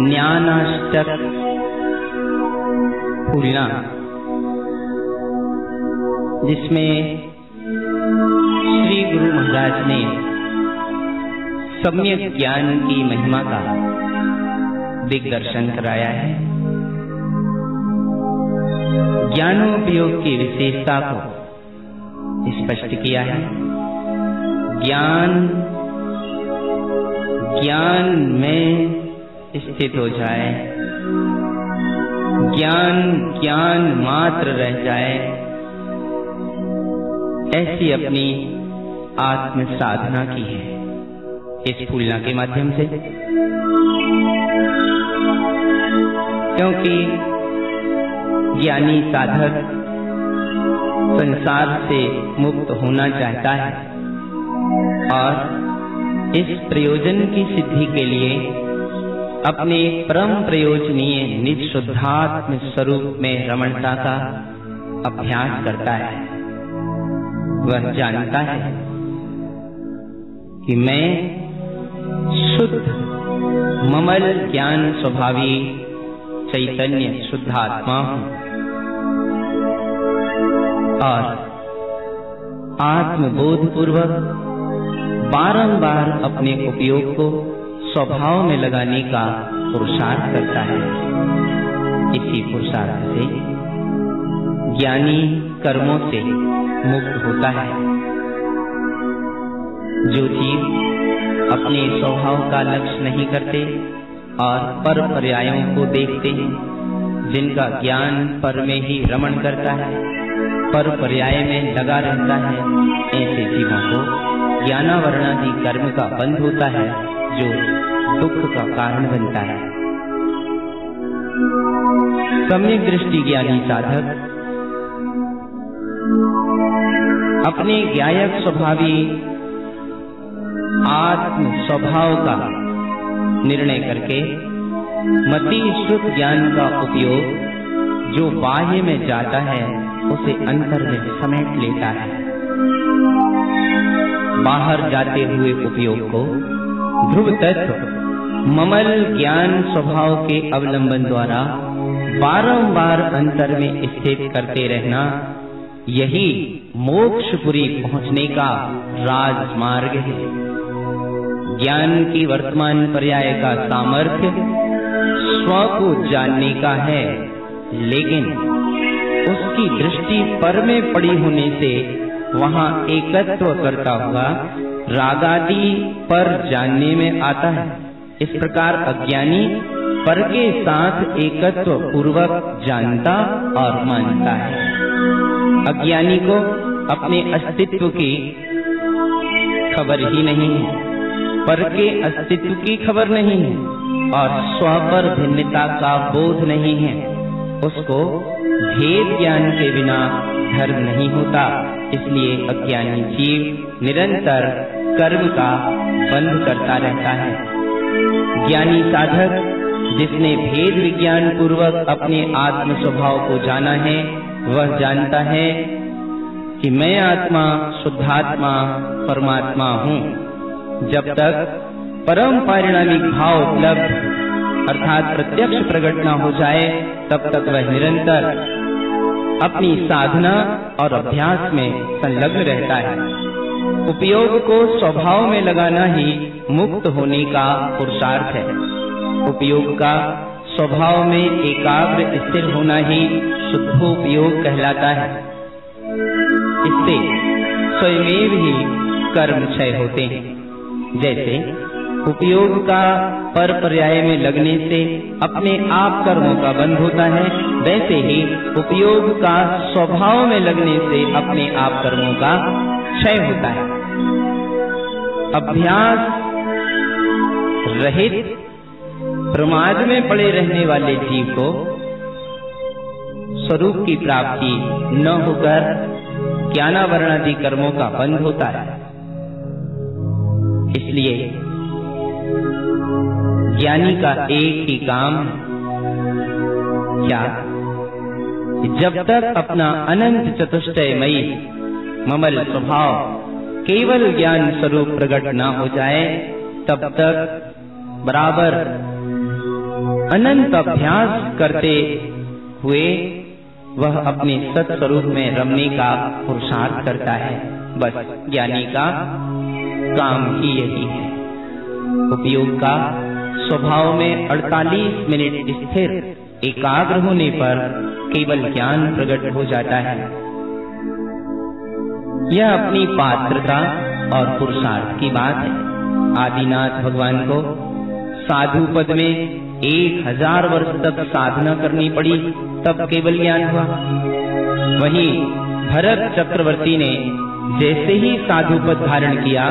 ज्ञानाष्टक फूलना, जिसमें श्री गुरु महाराज ने सम्यक ज्ञान की महिमा का दिग्दर्शन कराया है। ज्ञानोपयोग की विशेषता को स्पष्ट किया है। ज्ञान में स्थित हो जाए, ज्ञान मात्र रह जाए, ऐसी अपनी आत्म साधना की है इस फूलना के माध्यम से। क्योंकि ज्ञानी साधक संसार से मुक्त होना चाहता है और इस प्रयोजन की सिद्धि के लिए अपने परम प्रयोजनीय निज शुद्धात्म स्वरूप में रमणता का अभ्यास करता है। वह जानता है कि मैं शुद्ध ममल ज्ञान स्वभावी चैतन्य शुद्धात्मा हूँ और आत्मबोध पूर्वक बारंबार अपने उपयोग को स्वभाव में लगाने का पुरुषार्थ करता है। इसी पुरुषार्थ से ज्ञानी कर्मों से मुक्त होता है। जो जीव अपने स्वभाव का लक्ष्य नहीं करते और पर पर्यायों को देखते हैं, जिनका ज्ञान पर में ही रमण करता है, पर पर्याय में लगा रहता है, ऐसे जीवों को ज्ञानावरणादि कर्म का बंध होता है, जो दुख का कारण बनता है। सम्यक दृष्टि ज्ञानी साधक अपने ज्ञायक स्वभावी आत्म स्वभाव का निर्णय करके मति श्रुत ज्ञान का उपयोग जो बाह्य में जाता है उसे अंतर में समेट लेता है। बाहर जाते हुए उपयोग को ध्रुव तत्व ममल ज्ञान स्वभाव के अवलंबन द्वारा बारंबार अंतर में स्थित करते रहना, यही मोक्षपुरी पहुंचने का राजमार्ग है। ज्ञान की वर्तमान पर्याय का सामर्थ्य स्व को जानने का है, लेकिन उसकी दृष्टि पर में पड़ी होने से वहां एकत्व करता हुआ रागादि पर जानने में आता है। इस प्रकार अज्ञानी पर के साथ एकत्व पूर्वक जानता और मानता है। अज्ञानी को अपने अस्तित्व की खबर ही नहीं है, पर के अस्तित्व की खबर नहीं है और स्व पर भिन्नता का बोध नहीं है। उसको भेद ज्ञान के बिना धर्म नहीं होता। इसलिए अज्ञानी जीव निरंतर कर्म का बंध करता रहता है। ज्ञानी साधक जिसने भेद विज्ञान पूर्वक अपने आत्म स्वभाव को जाना है, वह जानता है कि मैं आत्मा शुद्धात्मा परमात्मा हूँ। जब तक परम पारिणामिक भाव उपलब्ध अर्थात प्रत्यक्ष प्रकट न हो जाए, तब तक वह निरंतर अपनी साधना और अभ्यास में संलग्न रहता है। उपयोग को स्वभाव में लगाना ही मुक्त होने का पुरुषार्थ है। उपयोग का स्वभाव में एकाग्र स्थिर होना ही शुद्धोपयोग कहलाता है। इससे स्वयमेव ही कर्म क्षय होते हैं। जैसे उपयोग का पर पर्याय में लगने से अपने आप कर्मों का बंध होता है, वैसे ही उपयोग का स्वभाव में लगने से अपने आप कर्मों का क्षय होता है। अभ्यास रहित प्रमाद में पड़े रहने वाले जीव को स्वरूप की प्राप्ति न होकर ज्ञानावरणादि कर्मों का बंध होता है। इसलिए ज्ञानी का एक ही काम क्या, जब तक अपना अनंत चतुष्टयमयी ममल स्वभाव केवल ज्ञान स्वरूप प्रकट न हो जाए, तब तक बराबर अनंत अभ्यास करते हुए वह अपने सत्स्वरूप में रमने का पुरुषार्थ करता है। बस ज्ञानी का काम ही यही है। उपयोग का स्वभाव में 48 मिनट स्थिर एकाग्र होने पर केवल ज्ञान प्रकट हो जाता है। यह अपनी पात्रता और पुरुषार्थ की बात है। आदिनाथ भगवान को साधु पद में 1000 वर्ष तक साधना करनी पड़ी, तब केवल ज्ञान हुआ। वहीं भरत चक्रवर्ती ने जैसे ही साधु पद धारण किया,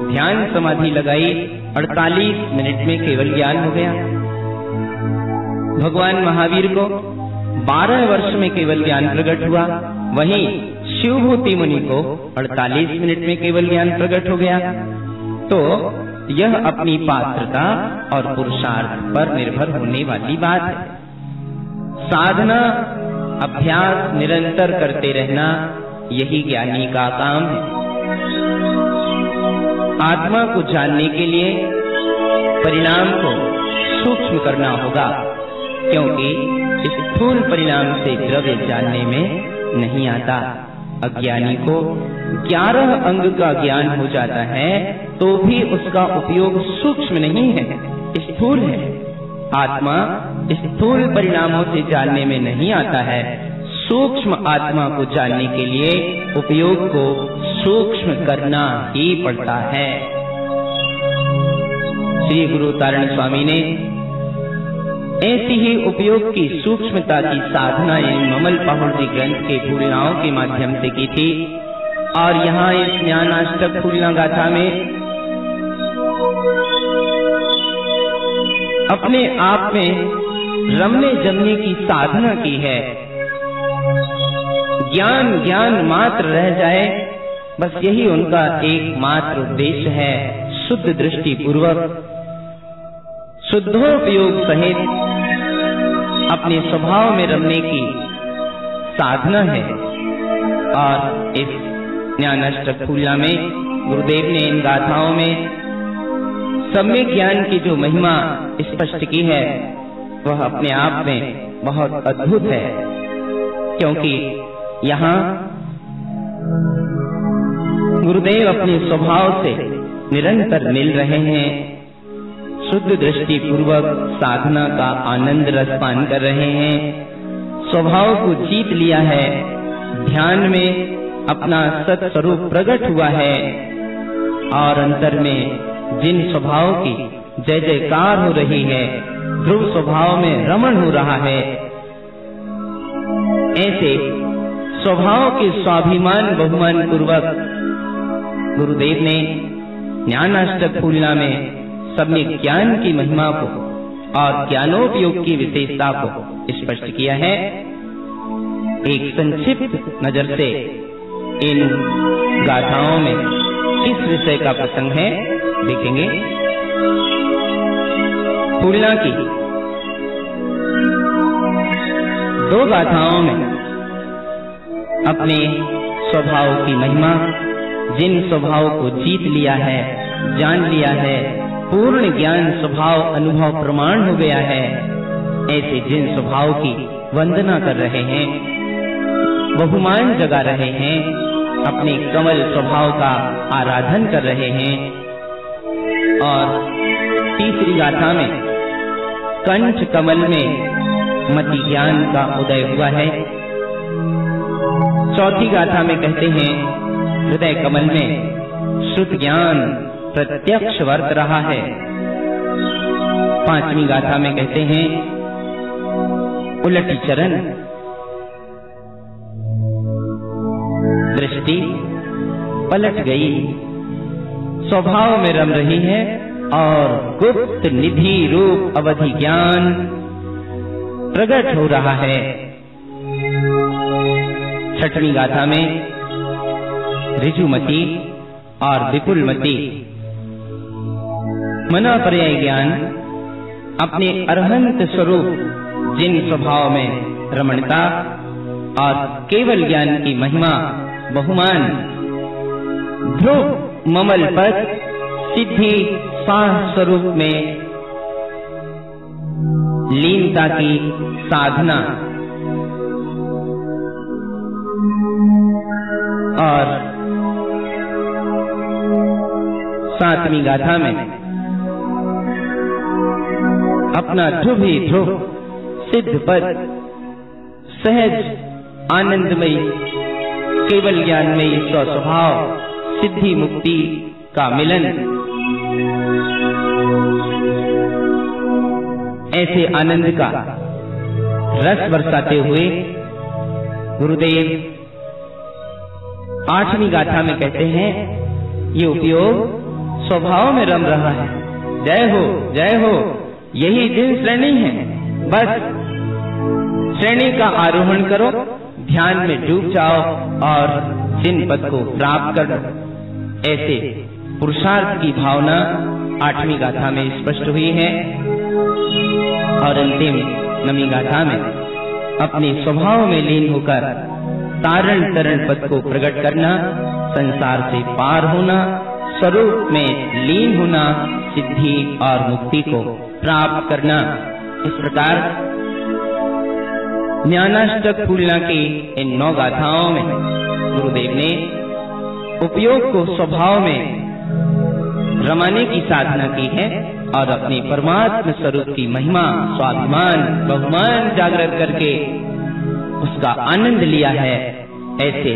ध्यान समाधि लगाई, 48 मिनट में केवल ज्ञान हो गया। भगवान महावीर को 12 वर्ष में केवल ज्ञान प्रकट हुआ। वहीं शिवभूति मुनि को 48 मिनट में केवल ज्ञान प्रकट हो गया। तो यह अपनी पात्रता और पुरुषार्थ पर निर्भर होने वाली बात है। साधना अभ्यास निरंतर करते रहना, यही ज्ञानी का काम है। आत्मा को जानने के लिए परिणाम को सूक्ष्म करना होगा, क्योंकि स्थूल परिणाम से द्रव्य जानने में नहीं आता। अज्ञानी को 11 अंग का ज्ञान हो जाता है, तो भी उसका उपयोग सूक्ष्म नहीं है, स्थूल है। आत्मा स्थूल परिणामों से जानने में नहीं आता है। सूक्ष्म आत्मा को जानने के लिए उपयोग को सूक्ष्म करना ही पड़ता है। श्री गुरु तारण स्वामी ने ऐसी ही उपयोग की सूक्ष्मता की साधनाएं ममल पहुड़ जी ग्रंथ के फूलनाओं के माध्यम से की थी, और यहाँ इस ज्ञानाष्टक फूलना गाथा में अपने आप में रमने जमने की साधना की है। ज्ञान ज्ञान मात्र रह जाए, बस यही उनका एकमात्र उद्देश्य है। शुद्ध दृष्टि पूर्वक शुद्धोपयोग सहित अपने स्वभाव में रमने की साधना है। और इस ज्ञानाष्टक फूलना में गुरुदेव ने इन गाथाओं में सम्यक ज्ञान की जो महिमा स्पष्ट की है, वह अपने आप में बहुत अद्भुत है। क्योंकि यहाँ गुरुदेव अपने स्वभाव से निरंतर मिल रहे हैं, शुद्ध दृष्टि पूर्वक साधना का आनंद रसपान कर रहे हैं, स्वभाव को जीत लिया है, ध्यान में अपना सत्स्वरूप प्रकट हुआ है, और अंतर में जिन स्वभाव की जय जयकार हो रही है, ध्रुव स्वभाव में रमण हो रहा है, ऐसे स्वभाव के स्वाभिमान बहुमान पूर्वक गुरुदेव ने ज्ञानाष्टक फूलना में सम्यक ज्ञान की महिमा को और ज्ञानोपयोग की विशेषता को स्पष्ट किया है। एक संक्षिप्त नजर से इन गाथाओं में किस विषय का प्रसंग है देखेंगे। फूलना की 2 गाथाओं में अपने स्वभाव की महिमा, जिन स्वभाव को जीत लिया है, जान लिया है, पूर्ण ज्ञान स्वभाव अनुभव प्रमाण हो गया है, ऐसे जिन स्वभाव की वंदना कर रहे हैं, बहुमान जगा रहे हैं, अपने कमल स्वभाव का आराधन कर रहे हैं। और तीसरी गाथा में कंठ कमल में मति ज्ञान का उदय हुआ है। चौथी गाथा में कहते हैं हृदय कमल में श्रुत ज्ञान प्रत्यक्ष वर्त रहा है। पांचवी गाथा में कहते हैं उलटी चरण, दृष्टि पलट गई, स्वभाव में रम रही है और गुप्त निधि रूप अवधि ज्ञान प्रकट हो रहा है। छठवीं गाथा में ऋजुमति और विपुलमति मना पर्याय ज्ञान अपने अरहंत स्वरूप जिन स्वभाव में रमणता और केवल ज्ञान की महिमा बहुमान ध्रुव ममल पद सिद्धि साह स्वरूप में लीनता की साधना और सातवीं गाथा में अपना ध्रुव ही ध्रुव सिद्ध पद सहज आनंदमयी केवल ज्ञानमयी स्वभाव सिद्धि मुक्ति का मिलन, ऐसे आनंद का रस बरसाते हुए गुरुदेव आठवीं गाथा में कहते हैं ये उपयोग स्वभाव में रम रहा है। जय हो, यही जिन श्रेणी है, बस श्रेणी का आरोहण करो, ध्यान में डूब जाओ और जिन पद को प्राप्त कर लो। ऐसे पुरुषार्थ की भावना आठवीं गाथा में स्पष्ट हुई है और अंतिम नवीं गाथा में अपने स्वभाव में लीन होकर तारण तरण पद को प्रकट करना, संसार से पार होना, स्वरूप में लीन होना, सिद्धि और मुक्ति को प्राप्त करना। इस प्रकार ज्ञानाष्टक फूलना की इन 9 गाथाओं में गुरुदेव ने उपयोग को स्वभाव में रमाने की साधना की है और अपने परमात्म स्वरूप की महिमा स्वाभिमान बहुमान जागृत करके उसका आनंद लिया है। ऐसे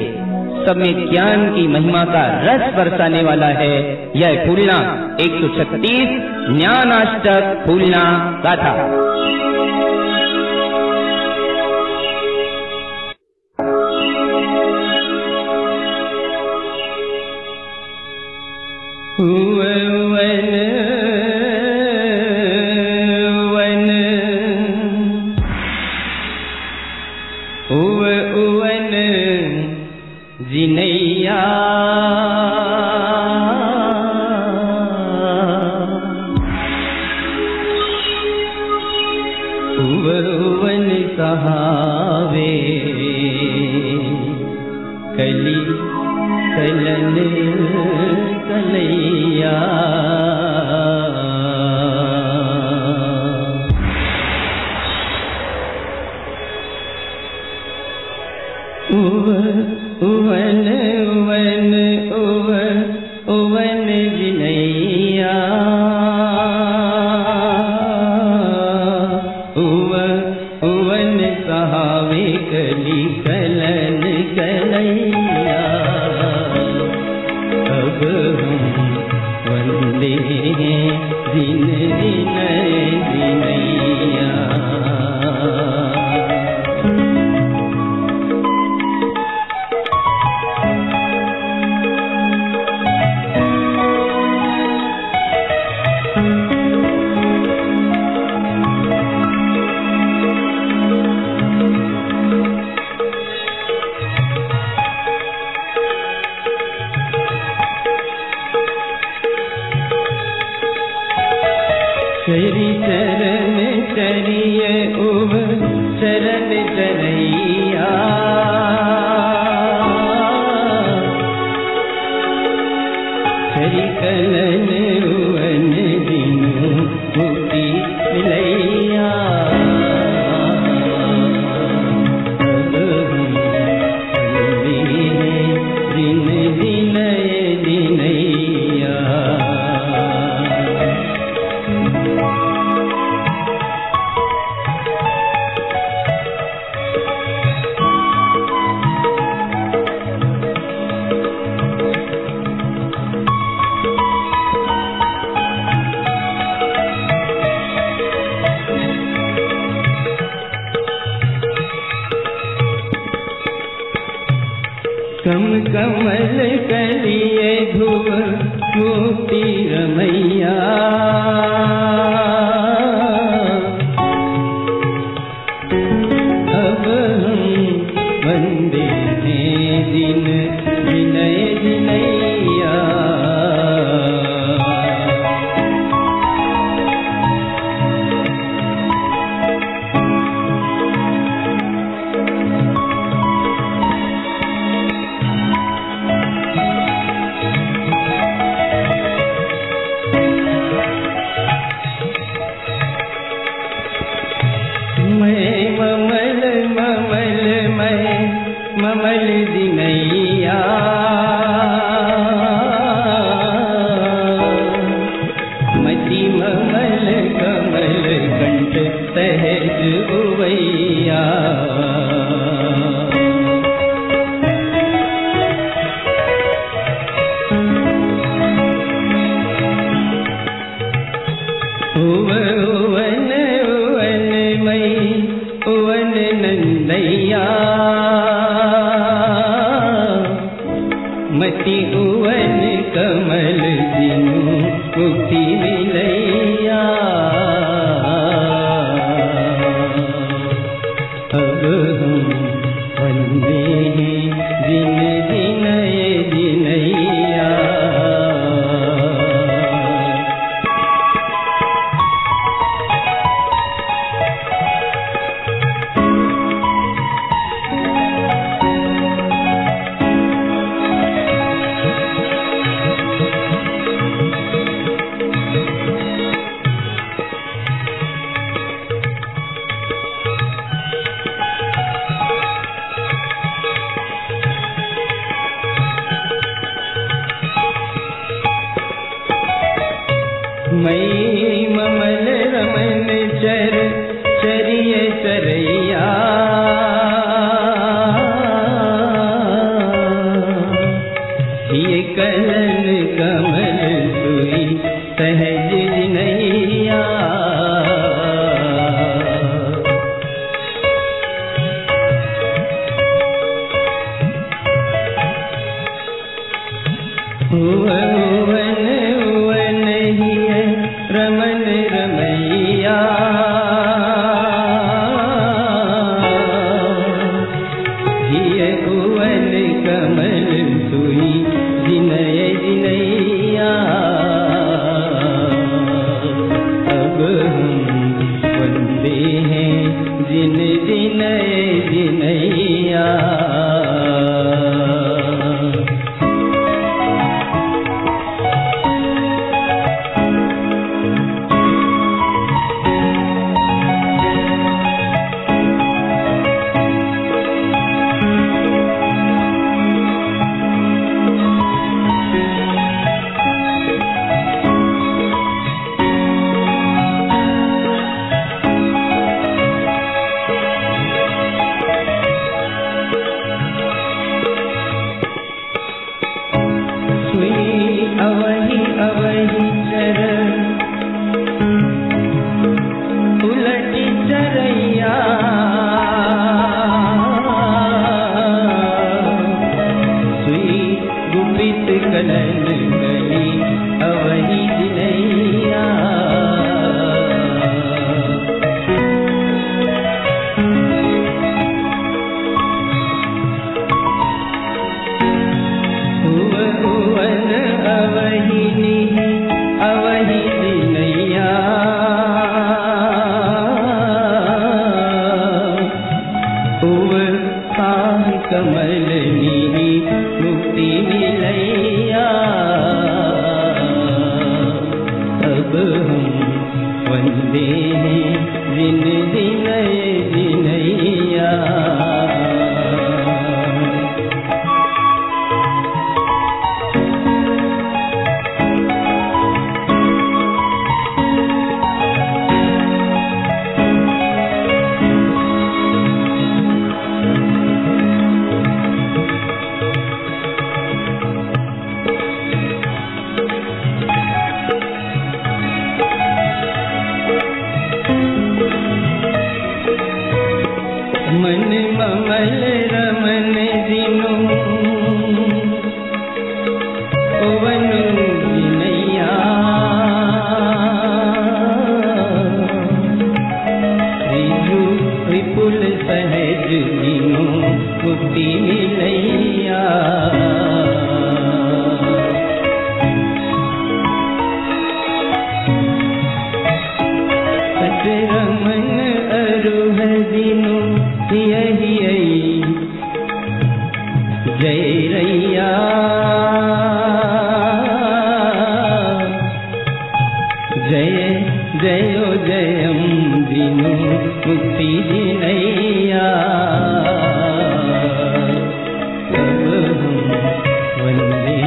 सब में ज्ञान की महिमा का रस बरसाने वाला है यह फूलना 136 ज्ञानाष्टक फूलना गाथा। जिनैया उवन कहावे कली कलन कलैया उवन उवन उवन विनैया उवन कहावे कली कलन कलैया। अब हम वंदे दिन दिन दिनैया। चरी चरण चरिय उब चरण चरैया। चरी कलन उवन दिनु मुक्ति मिलैया। दिन दिनय दिनैया। कमल कलिए ध्रुव मुक्ति रमैया। अब हम वंदे हैं दिन विनय विनैया। ममल दिनैया। मति ममल कमल कंठ सहज उवैया। उवन उवन मई उवन नंदैया। मति उवन कमल दिनु मुक्ति मिलैया। अब हम वंदे हैं दिन दिनय दिनैया। मई ममल रमन चर चरिय चरैया। ये कलन कमल सुई सहज दिनैया। उवन उवन हिय रमन रमैया। हिय उवन कमल सुई दिनय दिनैया। अब हम वंदे हैं दिन दिनय दिनैया। अवहि अवहि चर उलटी चरैया। सुई गुपित कलन कली अवहि दिनैया। उवन अवहिनी अवहि दिनैया। उव काह कमल नीरी मुक्ति मिलैया। अब हम वंदे हैं दिन दिनय दिनैया। मन ममल रमन दिनु रमन अरुह दिनु यही जय रैया जय जयो जयम दिनु मुक्ति दिनैया वंदे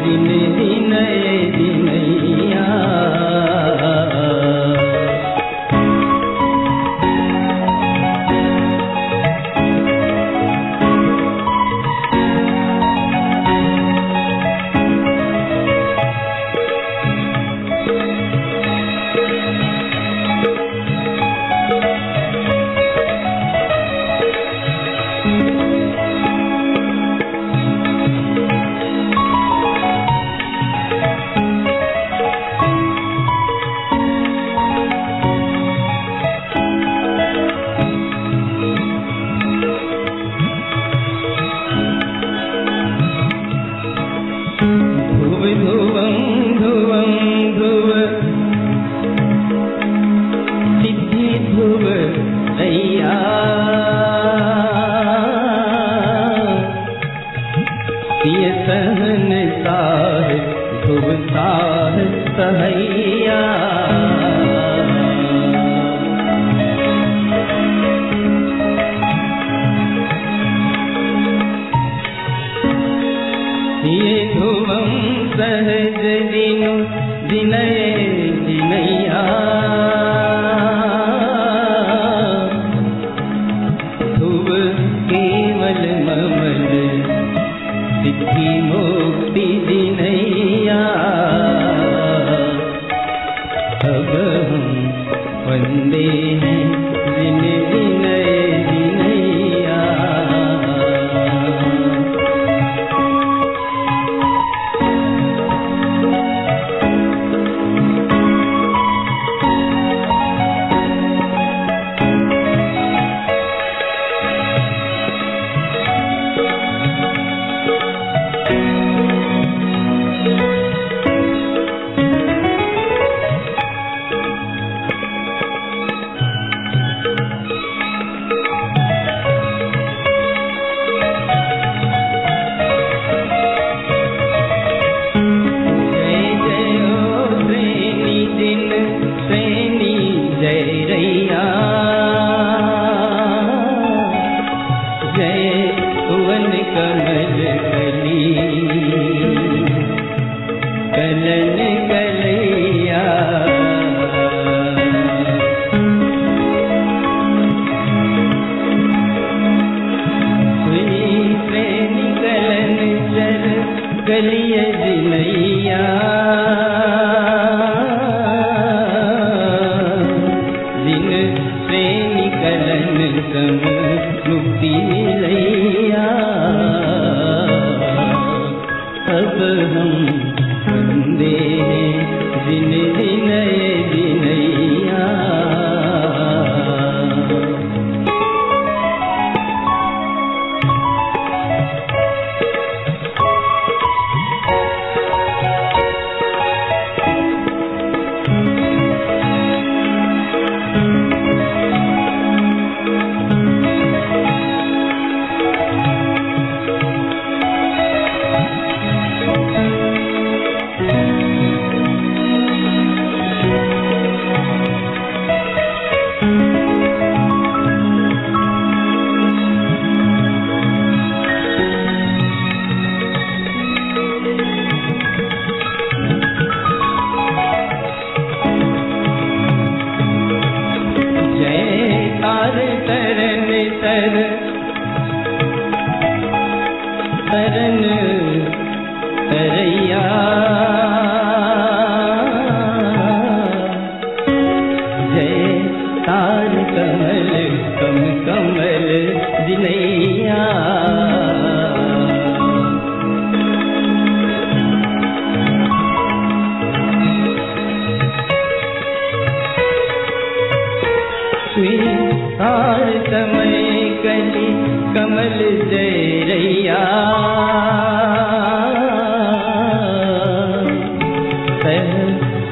दिन दिनय दिनैया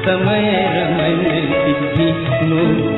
समय रमन सिद्धि मुक्ति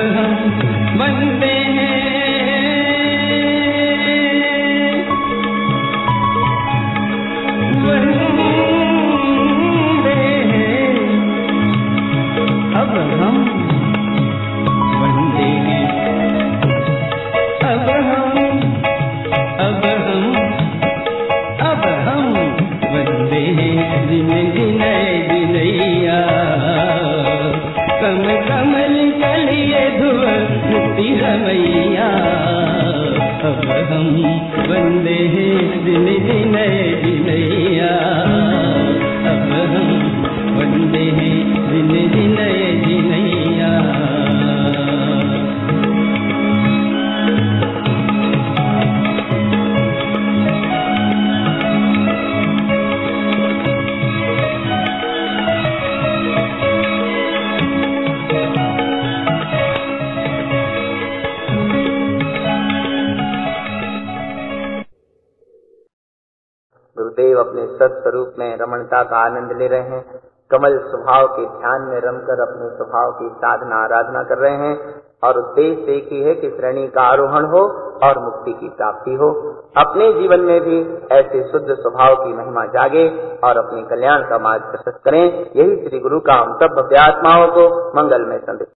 हम वंदे हैं, वंदे हैं, अब हम वंदे हैं, अब हम वंदे हैं, जिन्हें जिनय जिनैया कम कमल कलिए धुअ मुक्ति रमैया। अब हम वंदे हैं जिन्हें जिनय जिनैया, अब हम वंदे हैं जिन्हें जिनय जिनैया। गुरुदेव अपने सत्स्वरूप में रमणता का आनंद ले रहे हैं। कमल स्वभाव के ध्यान में रमकर अपने स्वभाव की साधना आराधना कर रहे हैं और उद्देश्य एक ही है कि श्रेणी का आरोहण हो और मुक्ति की प्राप्ति हो। अपने जीवन में भी ऐसे शुद्ध स्वभाव की महिमा जागे और अपने कल्याण का मार्ग प्रशस्त करें। यही श्री गुरु का हम सब अभ्यात्माओं को मंगलमय संदेश।